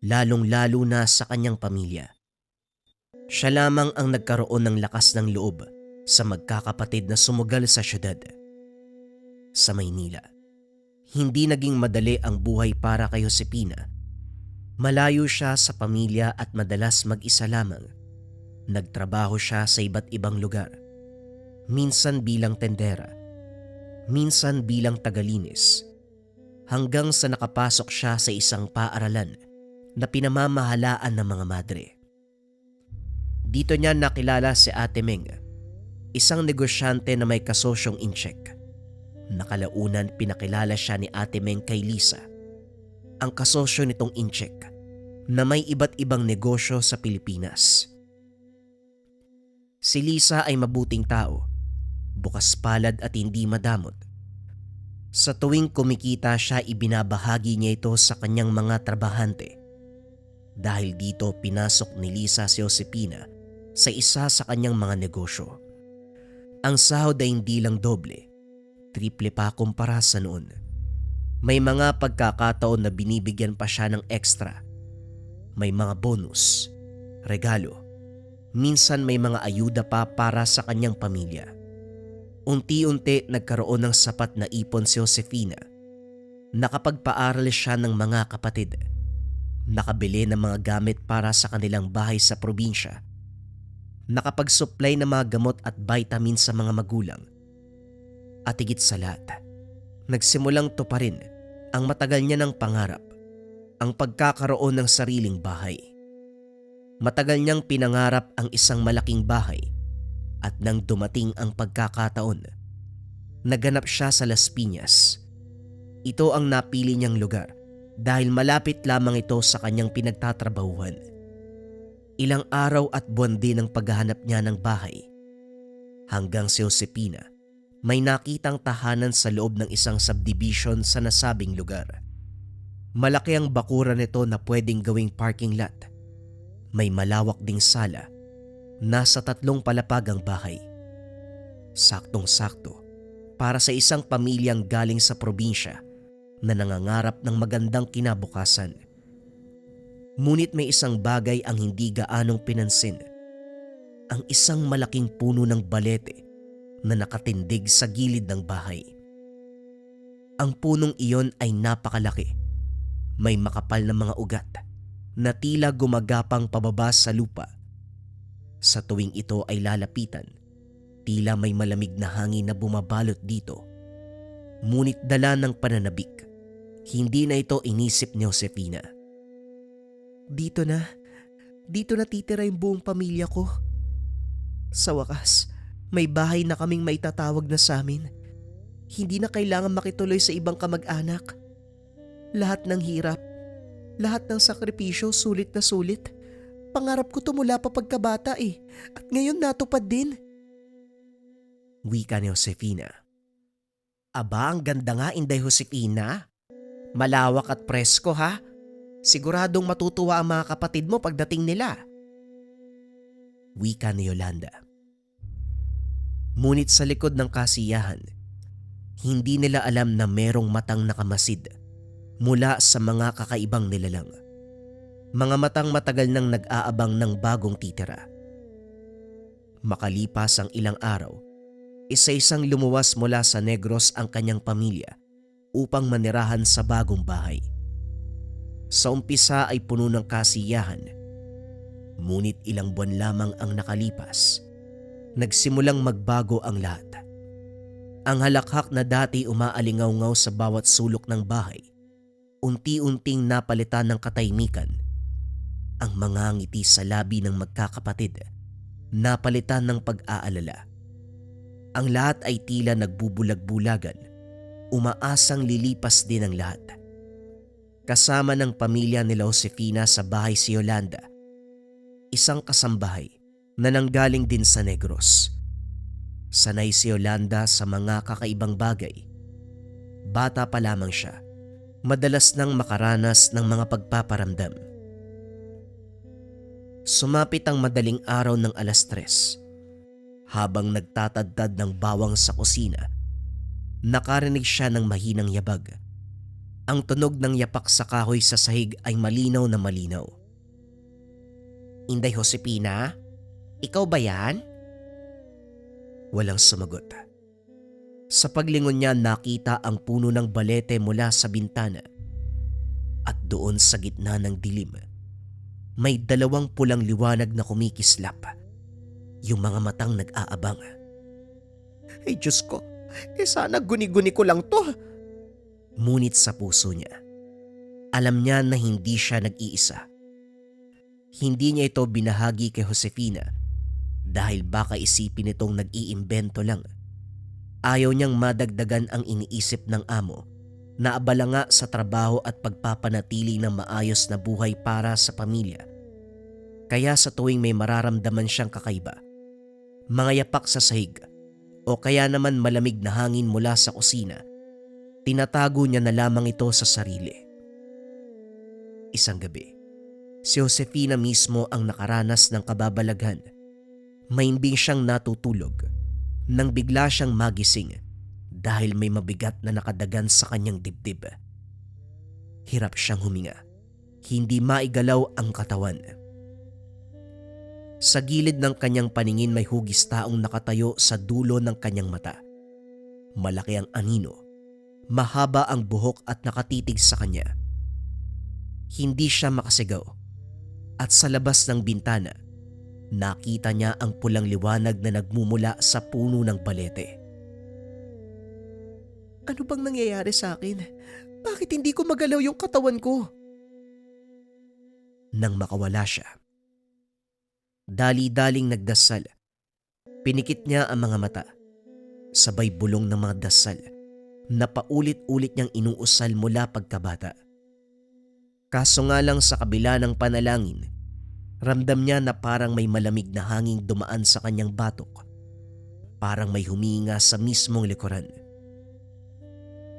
lalong-lalo na sa kanyang pamilya. Siya lamang ang nagkaroon ng lakas ng loob sa magkakapatid na sumugal sa syudad. Sa Maynila, hindi naging madali ang buhay para kay Josefina. Malayo siya sa pamilya at madalas mag-isa lamang. Nagtrabaho siya sa iba't ibang lugar. Minsan bilang tendera, minsan bilang tagalinis, hanggang sa nakapasok siya sa isang paaralan na pinamamahalaan ng mga madre. Dito niya nakilala si Ate Meng, isang negosyante na may kasosyong incheck. Nakalaunan pinakilala siya ni Ate Meng kay Lisa, ang kasosyo nitong incheck na may iba't ibang negosyo sa Pilipinas. Si Lisa ay mabuting tao, bukas palad at hindi madamot. Sa tuwing kumikita siya, ibinabahagi niya ito sa kanyang mga trabahante. Dahil dito pinasok ni Lisa si Josefina sa isa sa kanyang mga negosyo. Ang sahod ay hindi lang doble, triple pa kumpara sa noon. May mga pagkakataon na binibigyan pa siya ng extra. May mga bonus, regalo, minsan may mga ayuda pa para sa kanyang pamilya. Unti-unti nagkaroon ng sapat na ipon si Josefina. Nakapagpaaral siya ng mga kapatid. Nakabili ng mga gamit para sa kanilang bahay sa probinsya. Nakapag-supply ng mga gamot at vitamin sa mga magulang. At higit sa lahat, nagsimulang tuparin ang matagal niya ng pangarap, ang pagkakaroon ng sariling bahay. Matagal niyang pinangarap ang isang malaking bahay at nang dumating ang pagkakataon, naganap siya sa Las Piñas. Ito ang napili niyang lugar dahil malapit lamang ito sa kanyang pinagtatrabahuhan. Ilang araw at buwan din ang paghahanap niya ng bahay. Hanggang si Josefina may nakitang tahanan sa loob ng isang subdivision sa nasabing lugar. Malaki ang bakuran nito na pwedeng gawing parking lot. May malawak ding sala. Nasa 3 palapag ang bahay. Saktong-sakto para sa isang pamilyang galing sa probinsya na nangangarap ng magandang kinabukasan. Ngunit may isang bagay ang hindi gaanong pinansin. Ang isang malaking puno ng balete na nakatindig sa gilid ng bahay. Ang punong iyon ay napakalaki. May makapal na mga ugat na tila gumagapang pababa sa lupa. Sa tuwing ito ay lalapitan, tila may malamig na hangin na bumabalot dito. Ngunit dala ng pananabik, hindi na ito inisip ni Josefina. Dito na titira yung buong pamilya ko. Sa wakas, may bahay na kaming maitatawag na sa amin. Hindi na kailangan makituloy sa ibang kamag-anak. Lahat ng hirap, lahat ng sakripisyo sulit na sulit. Pangarap ko to mula pa pagkabata at ngayon natupad din. Wika ni Josefina. Aba, ang ganda nga, Inday Josefina. Malawak at presko ha. Siguradong matutuwa ang mga kapatid mo pagdating nila. Wika ni Yolanda. Ngunit sa likod ng kasiyahan, hindi nila alam na merong matang nakamasid mula sa mga kakaibang nilalang. Mga matang matagal nang nag-aabang ng bagong titira. Makalipas ang ilang araw, isa-isang lumuwas mula sa Negros ang kanyang pamilya upang manirahan sa bagong bahay. Sa umpisa ay puno ng kasiyahan, ngunit ilang buwan lamang ang nakalipas, nagsimulang magbago ang lahat. Ang halakhak na dati umaalingaw-ngaw sa bawat sulok ng bahay, unti-unting napalitan ng katahimikan. Ang mga ngiti sa labi ng magkakapatid, napalitan ng pag-aalala. Ang lahat ay tila nagbubulag-bulagan, umaasang lilipas din ang lahat. Kasama ng pamilya ni Josefina sa bahay si Yolanda, isang kasambahay na nanggaling din sa Negros. Sanay si Yolanda sa mga kakaibang bagay. Bata pa lamang siya, madalas nang makaranas ng mga pagpaparamdam. Sumapit ang madaling araw ng 3:00. Habang nagtatadtad ng bawang sa kusina, nakarinig siya ng mahinang yabag. Ang tunog ng yapak sa kahoy sa sahig ay malinaw na malinaw. Inday Josefina, ikaw ba yan? Walang sumagot. Sa paglingon niya nakita ang puno ng balete mula sa bintana. At doon sa gitna ng dilim, may 2 pulang liwanag na kumikislap. Yung mga matang nag-aabang. Ay Diyos ko, sana guni-guni ko lang to. Ngunit sa puso niya, alam niya na hindi siya nag-iisa. Hindi niya ito binahagi kay Josefina dahil baka isipin nitong nag-iimbento lang. Ayaw niyang madagdagan ang iniisip ng amo na abala nga sa trabaho at pagpapanatili ng maayos na buhay para sa pamilya. Kaya sa tuwing may mararamdaman siyang kakaiba, mga yapak sa sahig o kaya naman malamig na hangin mula sa kusina, tinatago niya na lamang ito sa sarili. Isang gabi, si Josefina mismo ang nakaranas ng kababalaghan. Maimbing siyang natutulog nang bigla siyang magising dahil may mabigat na nakadagan sa kanyang dibdib. Hirap siyang huminga, hindi maigalaw ang katawan. Sa gilid ng kanyang paningin may hugis taong nakatayo sa dulo ng kanyang mata. Malaki ang anino, mahaba ang buhok at nakatitig sa kanya. Hindi siya makasigaw at sa labas ng bintana, nakita niya ang pulang liwanag na nagmumula sa puno ng balete. Ano bang nangyayari sa akin? Bakit hindi ko magalaw yung katawan ko? Nang makawala siya, dali-daling nagdasal. Pinikit niya ang mga mata. Sabay bulong ng mga dasal na paulit-ulit niyang inuusal mula pagkabata. Kaso nga lang sa kabila ng panalangin, ramdam niya na parang may malamig na hangin dumaan sa kanyang batok. Parang may huminga sa mismong likuran.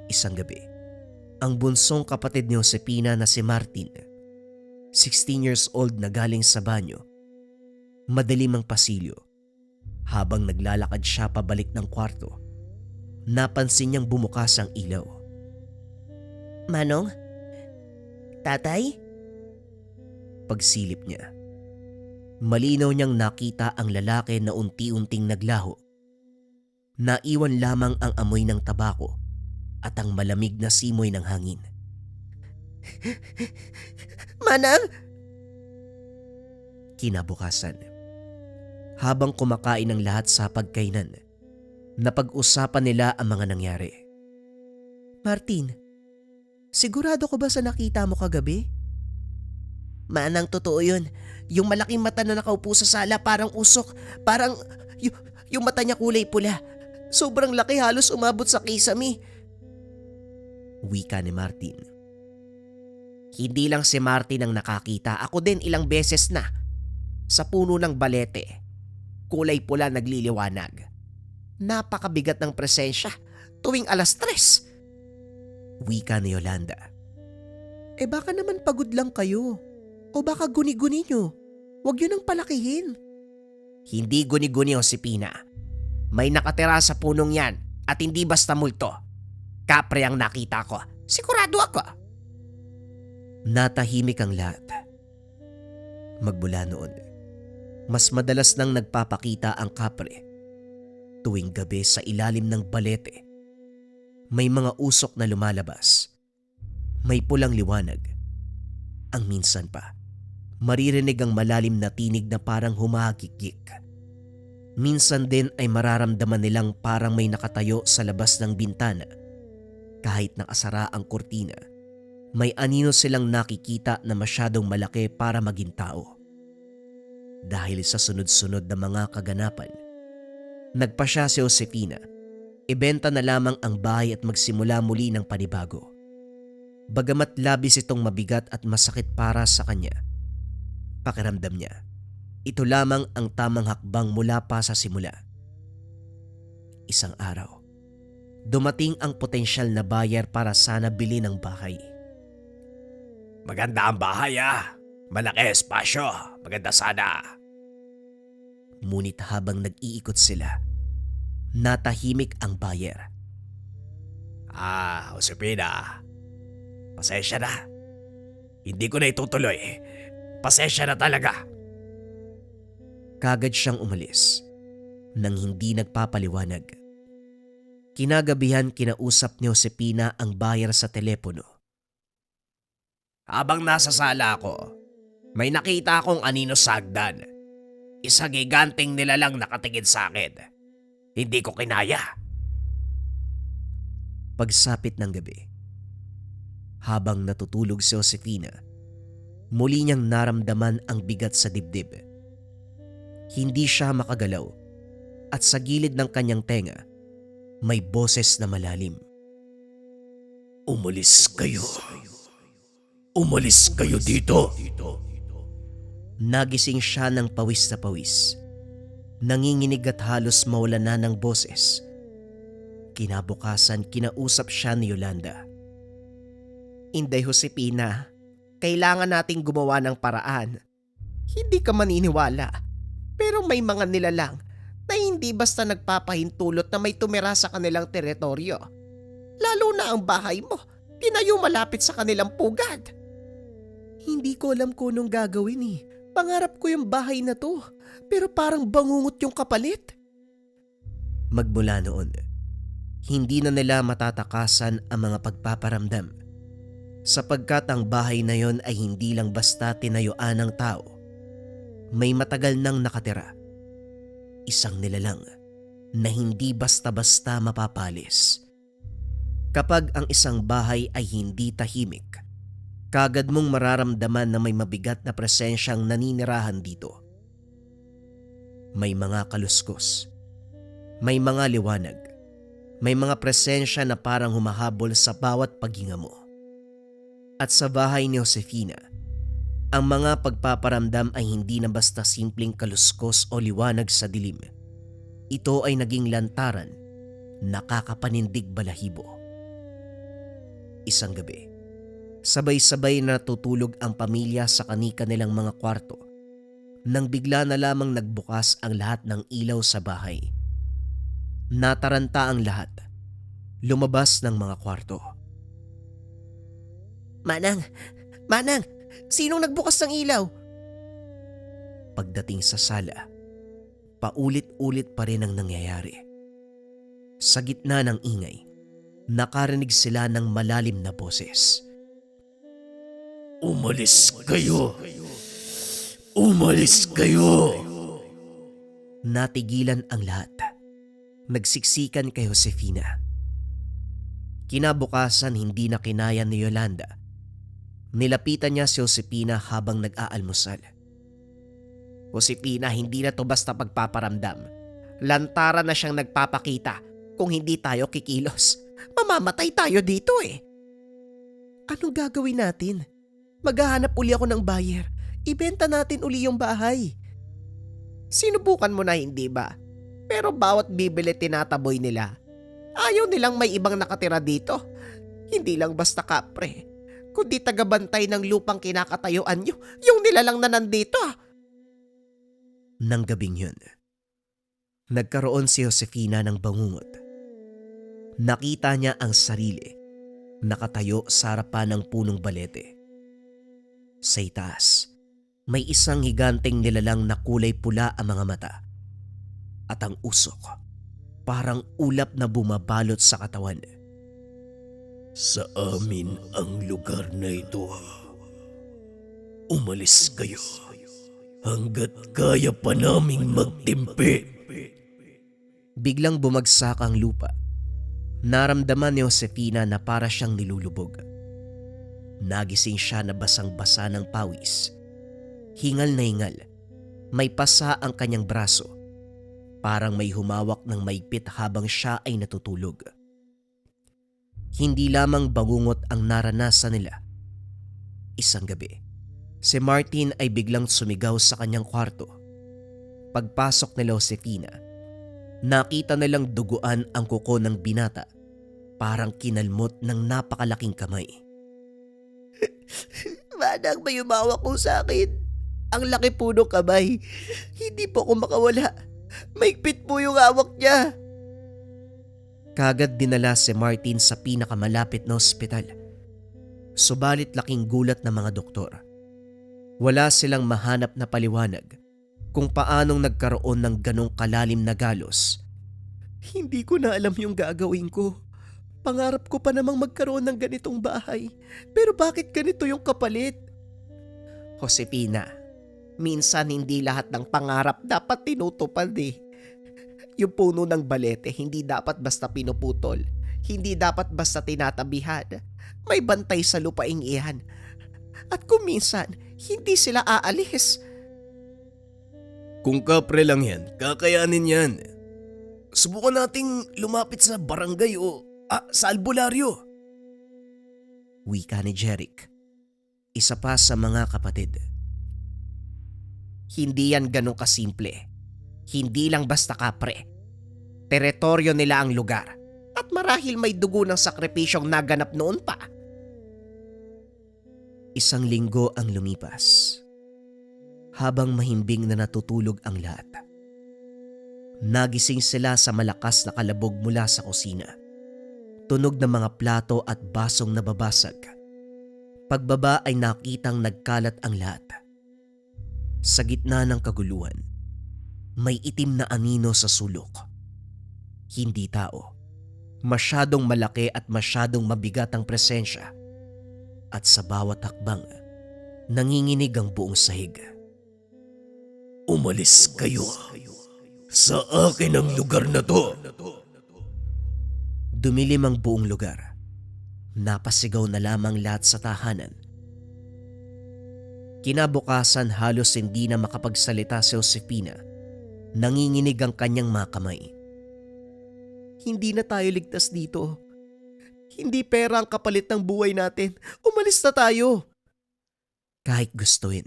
Isang gabi, ang bunsong kapatid ni Josefina na si Martin, 16 years old na galing sa banyo, madilim ang pasilyo. Habang naglalakad siya pabalik ng kwarto, napansin niyang bumukas ang ilaw. Manong? Tatay? pagsilip niya, malinaw niyang nakita ang lalaki na unti-unting naglaho. Naiwan lamang ang amoy ng tabako at ang malamig na simoy ng hangin. Manang! Kinabukasan, habang kumakain ng lahat sa pagkainan, napag-usapan nila ang mga nangyari. Martin, sigurado ko ba sa nakita mo kagabi? Manang, totoo yun. Yung malaking mata na nakaupo sa sala parang usok. Parang yung mata niya kulay pula. Sobrang laki, halos umabot sa kisame. Wika ni Martin. Hindi lang si Martin ang nakakita. Ako din ilang beses na. Sa puno ng balete. Kulay pula nagliliwanag. Napakabigat ng presensya tuwing 3:00. Wika ni Yolanda. Baka naman pagod lang kayo. O baka guni-guni nyo. Huwag yun ang palakihin. Hindi guni-guni, Josepina. May nakatira sa punong yan at hindi basta multo. Kapre ang nakita ko. Sigurado ako. Natahimik ang lahat. Magmula noon, mas madalas nang nagpapakita ang kapre. Tuwing gabi sa ilalim ng balete, may mga usok na lumalabas. May pulang liwanag. Ang minsan pa, maririnig ang malalim na tinig na parang humahagikik. Minsan din ay mararamdaman nilang parang may nakatayo sa labas ng bintana. Kahit nakasara ang kurtina, may anino silang nakikita na masyadong malaki para maging tao. Dahil sa sunod-sunod na mga kaganapan, nagpasya si Josefina. Ibenta na lamang ang bahay at magsimula muli ng panibago. Bagamat labis itong mabigat at masakit para sa kanya, pakiramdam niya, ito lamang ang tamang hakbang mula pa sa simula. Isang araw, dumating ang potensyal na buyer para sana bilhin ang bahay. Maganda ang bahay Malaki espasyo. Maganda sana. Ngunit habang nag-iikot sila, natahimik ang buyer. Josepina. Pasensya na. Hindi ko na itutuloy. Pasensya na talaga. Kagad siyang umalis nang hindi nagpapaliwanag. Kinagabihan kinausap ni Josepina ang buyer sa telepono. Habang nasa sala ako, may nakita akong anino sa hagdan. Isang giganting nilalang nakatingin sa akin. Hindi ko kinaya. Pagsapit ng gabi, habang natutulog si Josefina, muli niyang naramdaman ang bigat sa dibdib. Hindi siya makagalaw at sa gilid ng kanyang tenga, may boses na malalim. Umalis kayo. Umalis kayo dito. Nagising siya ng pawis na pawis. Nanginginig at halos mawala na ng boses. Kinabukasan, kinausap siya ni Yolanda. Inday, Josepina, kailangan nating gumawa ng paraan. Hindi ka maniniwala, pero may mga nilalang na hindi basta nagpapahintulot na may tumira sa kanilang teritoryo. Lalo na ang bahay mo, tinayo malapit sa kanilang pugad. Hindi ko alam kung anong gagawin eh. Pangarap ko yung bahay na to, pero parang bangungot yung kapalit. Magmula noon, hindi na nila matatakasan ang mga pagpaparamdam, sapagkat ang bahay na yon ay hindi lang basta tinayuan ng tao. May matagal nang nakatira. Isang nilalang na hindi basta-basta mapapalis. Kapag ang isang bahay ay hindi tahimik, kagad mong mararamdaman na may mabigat na presensyang naninirahan dito. May mga kaluskos, may mga liwanag, may mga presensya na parang humahabol sa bawat paghinga mo. At sa bahay ni Josefina, ang mga pagpaparamdam ay hindi na basta simpleng kaluskos o liwanag sa dilim. Ito ay naging lantaran, nakakapanindig balahibo. Isang gabi, sabay-sabay na natutulog ang pamilya sa kani-kanilang mga kwarto nang bigla na lamang nagbukas ang lahat ng ilaw sa bahay. Nataranta ang lahat. Lumabas ng mga kwarto. Manang! Manang! Sinong nagbukas ng ilaw? Pagdating sa sala, paulit-ulit pa rin ang nangyayari. Sa gitna ng ingay, nakarinig sila ng malalim na boses. Umalis kayo! Umalis kayo! Natigilan ang lahat. Nagsiksikan kay Josefina. Kinabukasan hindi na kinaya ni Yolanda. Nilapitan niya si Josefina habang nag-aalmusal. Josefina, hindi na to basta pagpaparamdam. Lantaran na siyang nagpapakita kung hindi tayo kikilos. Mamamatay tayo dito eh. Anong gagawin natin? Maghahanap uli ako ng buyer. Ibenta natin uli yung bahay. Sinubukan mo na hindi ba? Pero bawat bibili tinataboy nila. Ayaw nilang may ibang nakatira dito. Hindi lang basta kapre, kundi tagabantay ng lupang kinakatayuan nyo, yung nilalang na nandito. Nang gabing yun, nagkaroon si Josefina ng bangungot. Nakita niya ang sarili, nakatayo sa harapan ng punong balete. Sa itaas, may isang higanteng nilalang na kulay pula ang mga mata. At ang usok, parang ulap na bumabalot sa katawan. Sa amin ang lugar na ito. Umalis kayo hanggat kaya pa naming magtimpi. Biglang bumagsak ang lupa. Naramdaman ni Josefina na para siyang nilulubog. Nagising siya na basang-basa ng pawis. Hingal na hingal. May pasa ang kanyang braso. Parang may humawak ng maigpit habang siya ay natutulog. Hindi lamang bangungot ang naranasan nila. Isang gabi, si Martin ay biglang sumigaw sa kanyang kwarto. Pagpasok nila Josefina, nakita nilang duguan ang kuko ng binata, parang kinalmot ng napakalaking kamay. Manang, may umawak ko sa akin. Ang laki po ng kamay. Hindi po ako makawala. Maigpit po yung hawak niya. Kagad dinala si Martin sa pinakamalapit na ospital. Subalit laking gulat ng mga doktor. Wala silang mahanap na paliwanag kung paanong nagkaroon ng ganong kalalim na galos. Hindi ko na alam yung gagawin ko. Pangarap ko pa namang magkaroon ng ganitong bahay. Pero bakit ganito yung kapalit? Josefina, minsan hindi lahat ng pangarap dapat tinutupad eh. Yung puno ng balete hindi dapat basta pinuputol. Hindi dapat basta tinatabihan. May bantay sa lupaing iyan. At kung minsan, hindi sila aalis. Kung kapre lang yan, kakayanin yan. Subukan nating lumapit sa barangay o sa albularyo. Wika ni Jeric, isa pa sa mga kapatid. Hindi yan ganun kasimple. Hindi lang basta kapre. Teritoryo nila ang lugar at marahil may dugo ng sakripisyong naganap noon pa. Isang linggo ang lumipas. Habang mahimbing na natutulog ang lahat, nagising sila sa malakas na kalabog mula sa kusina. Tunog ng mga plato at basong nababasag. Pagbaba ay nakitang nagkalat ang lahat. Sa gitna ng kaguluhan, may itim na anino sa sulok. Hindi tao. Masyadong malaki at masyadong mabigat ang presensya. At sa bawat hakbang, nanginginig ang buong sahig. Umalis kayo. Sa akin ang lugar na to. Dumilim ang buong lugar. Napasigaw na lamang lahat sa tahanan. Kinabukasan halos hindi na makapagsalita si Josefina. Nanginginig ang kanyang mga kamay. Hindi na tayo ligtas dito. Hindi pera ang kapalit ng buhay natin. Umalis na tayo. Kahit gustuin,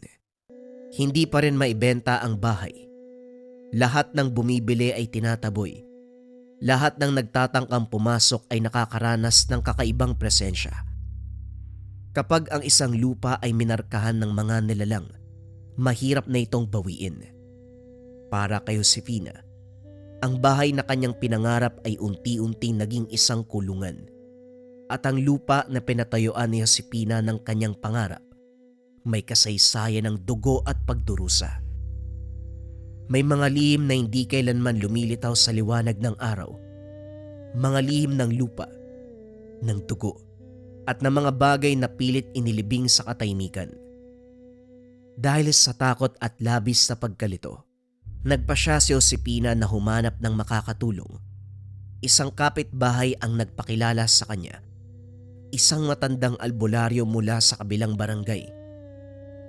hindi pa rin maibenta ang bahay. Lahat ng bumibili ay tinataboy. Lahat ng nagtatangkang pumasok ay nakakaranas ng kakaibang presensya. Kapag ang isang lupa ay minarkahan ng mga nilalang, mahirap na itong bawiin. Para kay Josefina, ang bahay na kanyang pinangarap ay unti-unting naging isang kulungan. At ang lupa na pinatayuan ni Josefina ng kanyang pangarap, may kasaysayan ng dugo at pagdurusa. May mga lihim na hindi kailanman lumilitaw sa liwanag ng araw. Mga lihim ng lupa, ng dugo, at ng mga bagay na pilit inilibing sa katahimikan. Dahil sa takot at labis na pagkalito, nagpa siya si Josefina na humanap ng makakatulong. Isang kapitbahay ang nagpakilala sa kanya. Isang matandang albularyo mula sa kabilang barangay.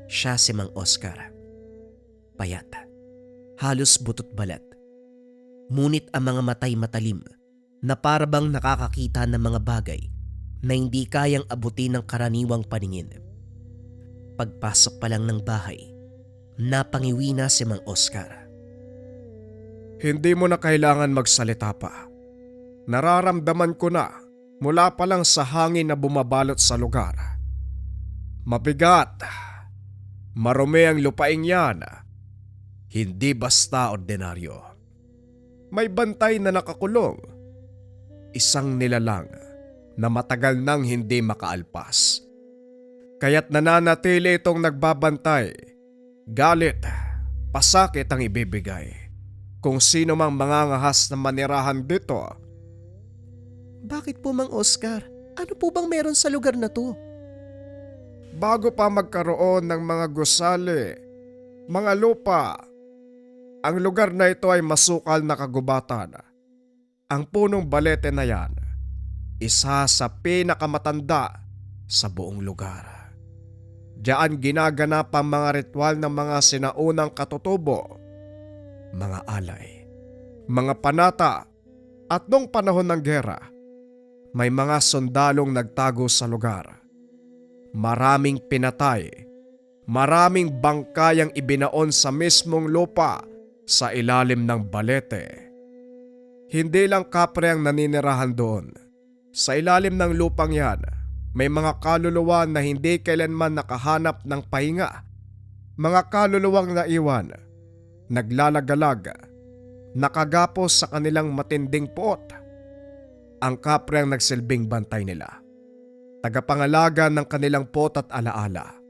Siya si Mang Oscar. Payat, halos butot balat. Ngunit ang mga matay matalim na parabang nakakakita ng mga bagay na hindi kayang abutin ng karaniwang paningin. Pagpasok pa lang ng bahay, napangiwi na si Mang Oscar. Hindi mo na kailangan magsalita pa. Nararamdaman ko na mula pa lang sa hangin na bumabalot sa lugar. Mabigat. Marumi ang lupaing yan. Hindi basta ordinaryo. May bantay na nakakulong. Isang nilalang na matagal nang hindi makaalpas. Kaya't nananatili itong nagbabantay. Galit, pasakit ang ibibigay. Kung sino mang mangangahas na manirahan dito. Bakit po, Mang Oscar? Ano po bang meron sa lugar na to? Bago pa magkaroon ng mga gusali, mga lupa, ang lugar na ito ay masukal na kagubatan. Ang punong balete na yan, isa sa pinakamatanda sa buong lugar. Diyan ginaganap ang mga ritual ng mga sinaunang katutubo, mga alay, mga panata, at noong panahon ng gera, may mga sundalong nagtago sa lugar. Maraming pinatay, maraming bangkayang ibinaon sa mismong lupa sa ilalim ng balete. Hindi lang kapre ang naninirahan doon. Sa ilalim ng lupang yan, may mga kaluluwa na hindi kailanman nakahanap ng pahinga. Mga kaluluwang naiwan, naglalagalag, nakagapos sa kanilang matinding puot. Ang kapre ang nagsilbing bantay nila. Tagapangalaga ng kanilang pot at alaala.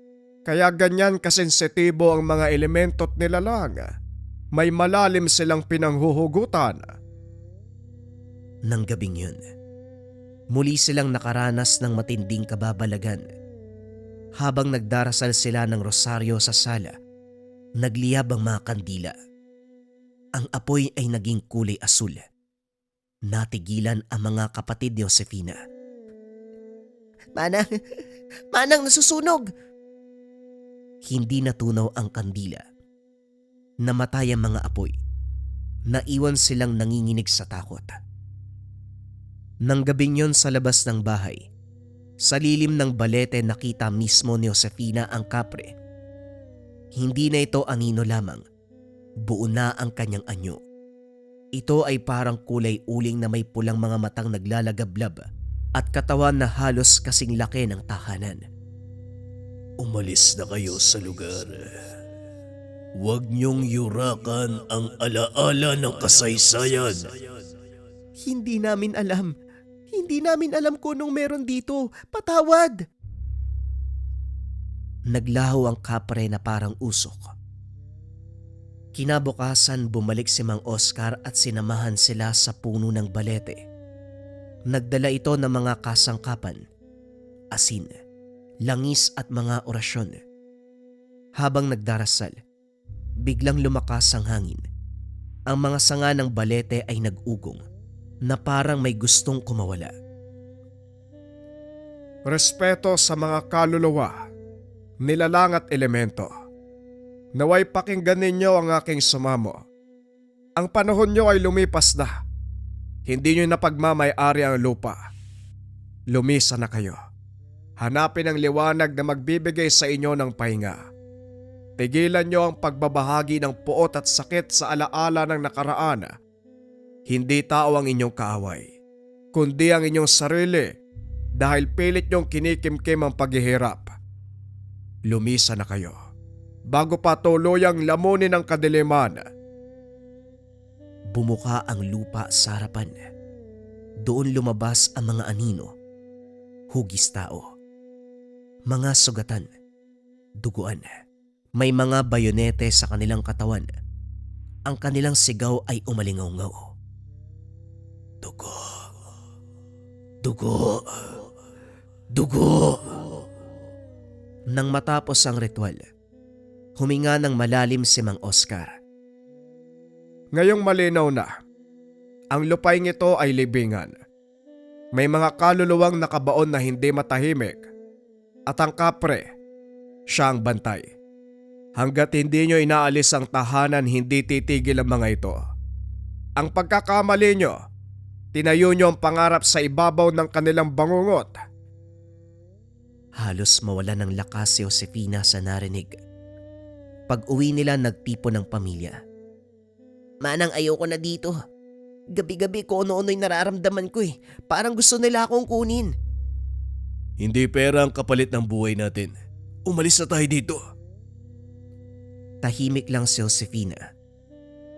Kaya ganyan kasensitibo ang mga elemento't nilalang. May malalim silang pinanghuhugutan. Nang gabing yun, muli silang nakaranas ng matinding kababalagan. Habang nagdarasal sila ng rosaryo sa sala, nagliyab ang mga kandila. Ang apoy ay naging kulay asul. Natigilan ang mga kapatid ni Josefina. Manang nasusunog! Hindi natunaw ang kandila. Namatay ang mga apoy. Naiwan silang nanginginig sa takot. Nang gabing yon sa labas ng bahay, sa lilim ng balete nakita mismo ni Josefina ang kapre. Hindi na ito anino lamang. Buo na ang kanyang anyo. Ito ay parang kulay uling na may pulang mga matang naglalagablab at katawan na halos kasing laki ng tahanan. Umalis na kayo sa lugar. Huwag niyong yurakan ang alaala ng kasaysayan. Hindi namin alam. Hindi namin alam kung anong meron dito. Patawad! Naglaho ang kapre na parang usok. Kinabukasan bumalik si Mang Oscar at sinamahan sila sa puno ng balete. Nagdala ito ng mga kasangkapan, asin, langis at mga orasyon. Habang nagdarasal, biglang lumakas ang hangin. Ang mga sanga ng balete ay nag-ugong na parang may gustong kumawala. Respeto sa mga kaluluwa, nilalang at elemento. Naway pakinggan ninyo ang aking sumamo. Ang panahon nyo ay lumipas na. Hindi nyo napagmamay-ari ang lupa. Lumisa na kayo. Hanapin ang liwanag na magbibigay sa inyo ng pahinga. Tigilan nyo ang pagbabahagi ng puot at sakit sa alaala ng nakaraan. Hindi tao ang inyong kaaway, kundi ang inyong sarili dahil pilit nyong kinikimkim ang paghihirap. Lumisa na kayo bago pa tuluyang lamunin ang kadiliman. Bumuka ang lupa sa harapan. Doon lumabas ang mga anino, hugis tao, mga sugatan, duguan. May mga bayonete sa kanilang katawan. Ang kanilang sigaw ay umalingaw-ngaw. Dugo. Dugo. Dugo. Nang matapos ang ritual, huminga ng malalim si Mang Oscar. Ngayong malinaw na, ang lupaing ito ay libingan. May mga kaluluwang nakabaon na hindi matahimik at ang kapre, siya ang bantay. Hanggat hindi nyo inaalis ang tahanan, hindi titigil ang mga ito. Ang pagkakamali nyo, tinayo nyo ang pangarap sa ibabaw ng kanilang bangungot. Halos mawala ng lakas si Josefina sa narinig. Pag-uwi nila, nagtipon ng pamilya. Manang, ayoko na dito. Gabi-gabi ko ano-ano'y nararamdaman ko eh. Parang gusto nila akong kunin. Hindi pera ang kapalit ng buhay natin. Umalis na tayo dito. Tahimik lang si Josefina.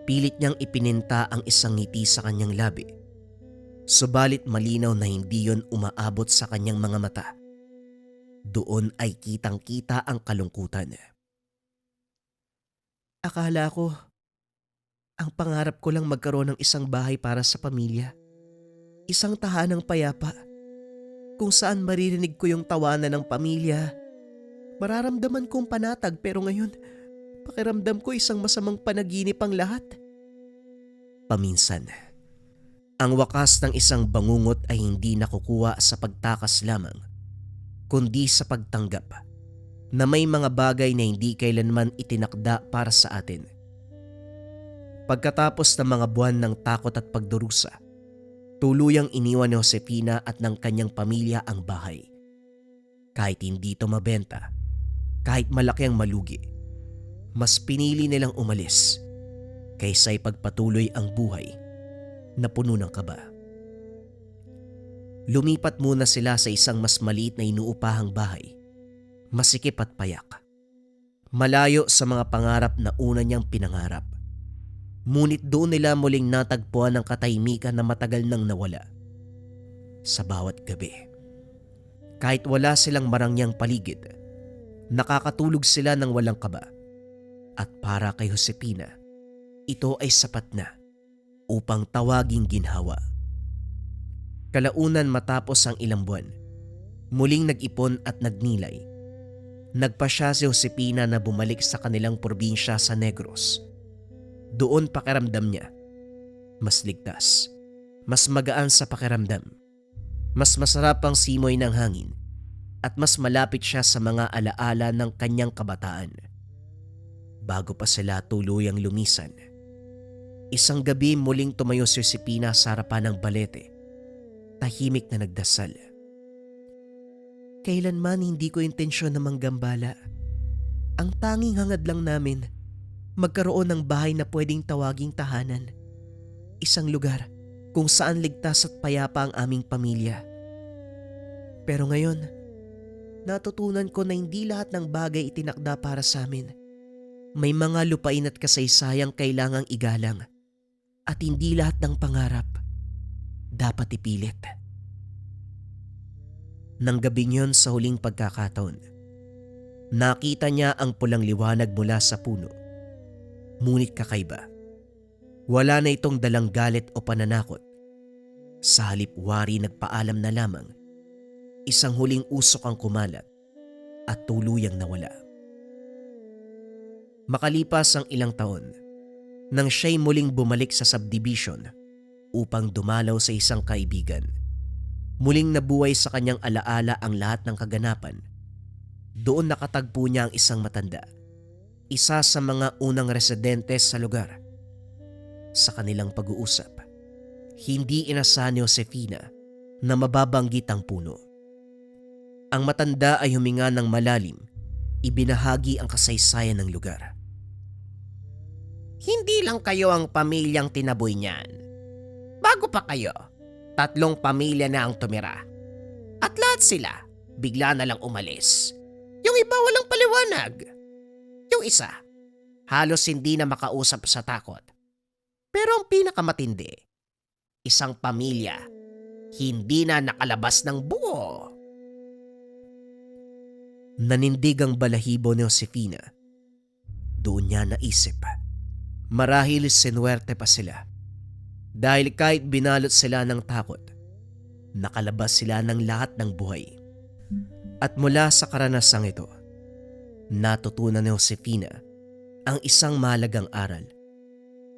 Pilit niyang ipininta ang isang ngiti sa kanyang labi. Subalit malinaw na hindi yon umaabot sa kanyang mga mata. Doon ay kitang-kita ang kalungkutan. Akala ko, ang pangarap ko lang magkaroon ng isang bahay para sa pamilya. Isang tahanang payapa, kung saan maririnig ko yung tawanan ng pamilya. Mararamdaman kong panatag, pero ngayon, pakiramdam ko isang masamang panaginip ang lahat. Paminsan, ang wakas ng isang bangungot ay hindi nakukuha sa pagtakas lamang, kundi sa pagtanggap na may mga bagay na hindi kailanman itinakda para sa atin. Pagkatapos ng mga buwan ng takot at pagdurusa, tuluyang iniwan ni Josefina at ng kanyang pamilya ang bahay. Kahit hindi ito mabenta, kahit malaki ang malugi, mas pinili nilang umalis kaysa ipagpatuloy ang buhay na puno ng kaba. Lumipat muna sila sa isang mas maliit na inuupahang bahay, masikip at payak. Malayo sa mga pangarap na una niyang pinangarap. Ngunit doon nila muling natagpuan ang katahimikan na matagal nang nawala. Sa bawat gabi, kahit wala silang marangyang paligid, nakakatulog sila ng walang kaba. At para kay Josefina, ito ay sapat na upang tawaging ginhawa. Kalaunan matapos ang ilang buwan, muling nag-ipon at nagnilay. Nagpasya si Josefina na bumalik sa kanilang probinsya sa Negros. Doon pakiramdam niya, mas ligtas, mas magaan sa pakiramdam, mas masarap ang simoy ng hangin, at mas malapit siya sa mga alaala ng kanyang kabataan. Bago pa sila tuluyang lumisan, isang gabi muling tumayo si Josefina sa harapan ng balete, tahimik na nagdasal. Kailanman hindi ko intensyon na manggambala. Ang tanging hangad lang namin, magkaroon ng bahay na pwedeng tawaging tahanan. Isang lugar kung saan ligtas at payapa ang aming pamilya. Pero ngayon, natutunan ko na hindi lahat ng bagay itinakda para sa amin. May mga lupain at kasaysayang kailangang igalang. At hindi lahat ng pangarap dapat ipilit. Nang gabing yun sa huling pagkakataon, nakita niya ang pulang liwanag mula sa puno. Ngunit kakaiba. Wala na itong dalang galit o pananakot. Sa halip wari nagpaalam na lamang. Isang huling usok ang kumalat at tuluyang nawala. Makalipas ang ilang taon, nang siya'y muling bumalik sa subdivision upang dumalaw sa isang kaibigan, muling nabuhay sa kanyang alaala ang lahat ng kaganapan. Doon nakatagpo niya ang isang matanda, isa sa mga unang residente sa lugar. Sa kanilang pag-uusap, hindi inasahan ni Josefina na mababanggit ang puno. Ang matanda ay huminga ng malalim, ibinahagi ang kasaysayan ng lugar. Hindi lang kayo ang pamilyang tinaboy niyan. Bago pa kayo, 3 pamilya na ang tumira. At lahat sila, bigla na lang umalis. Yung iba walang paliwanag. Yung isa, halos hindi na makausap sa takot. Pero ang pinakamatindi, isang pamilya, hindi na nakalabas ng buo. Nanindig ang balahibo ni Josefina. Doon niya naisip, Marahil sinuwerte pa sila. Dahil kahit binalot sila ng takot, nakalabas sila ng lahat ng buhay. At mula sa karanasang ito, natutunan ni Josefina ang isang mahalagang aral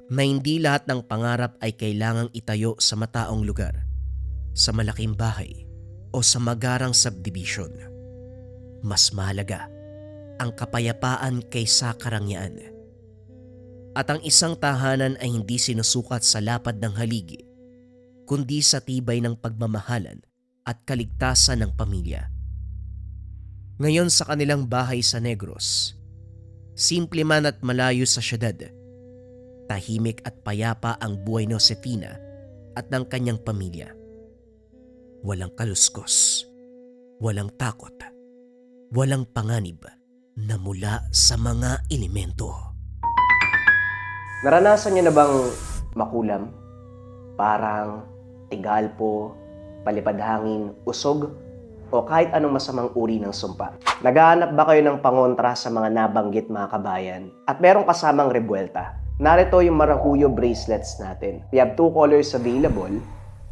na hindi lahat ng pangarap ay kailangang itayo sa mataong lugar, sa malaking bahay o sa magarang subdivision. Mas mahalaga ang kapayapaan kaysa karangyaan. At ang isang tahanan ay hindi sinusukat sa lapad ng haligi, kundi sa tibay ng pagmamahalan at kaligtasan ng pamilya. Ngayon sa kanilang bahay sa Negros, simple man at malayo sa syudad, tahimik at payapa ang buhay ni Josefina at ng kanyang pamilya. Walang kaluskos, walang takot, walang panganib na mula sa mga elemento. Naranasan niyo na bang makulam? Parang tigalpo, palipad hangin, usog, o kahit anong masamang uri ng sumpa? Naghahanap ba kayo ng pangontra sa mga nabanggit mga kabayan? At merong kasamang rebuelta. Narito yung Maracuyo bracelets natin. We have 2 colors available,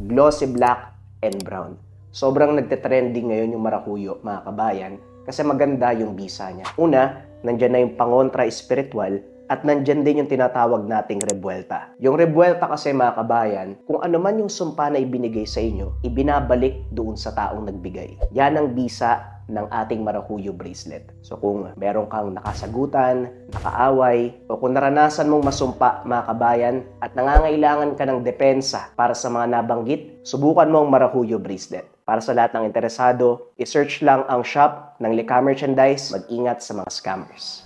glossy black and brown. Sobrang nagte-trending ngayon yung Maracuyo mga kabayan kasi maganda yung bisa niya. Una, nandyan na yung pangontra espiritual at nandyan din yung tinatawag nating rebuelta. Yung rebuelta kasi mga kabayan, kung ano man yung sumpa na ibinigay sa inyo, ibinabalik doon sa taong nagbigay. Yan ang bisa ng ating Maracuyo bracelet. So kung meron kang nakasagutan, nakaaway, o kung naranasan mong masumpa mga kabayan at nangangailangan ka ng depensa para sa mga nabanggit, subukan mo ang Maracuyo bracelet. Para sa lahat ng interesado, i-search lang ang shop ng Lika Merchandise. Mag-ingat sa mga scammers.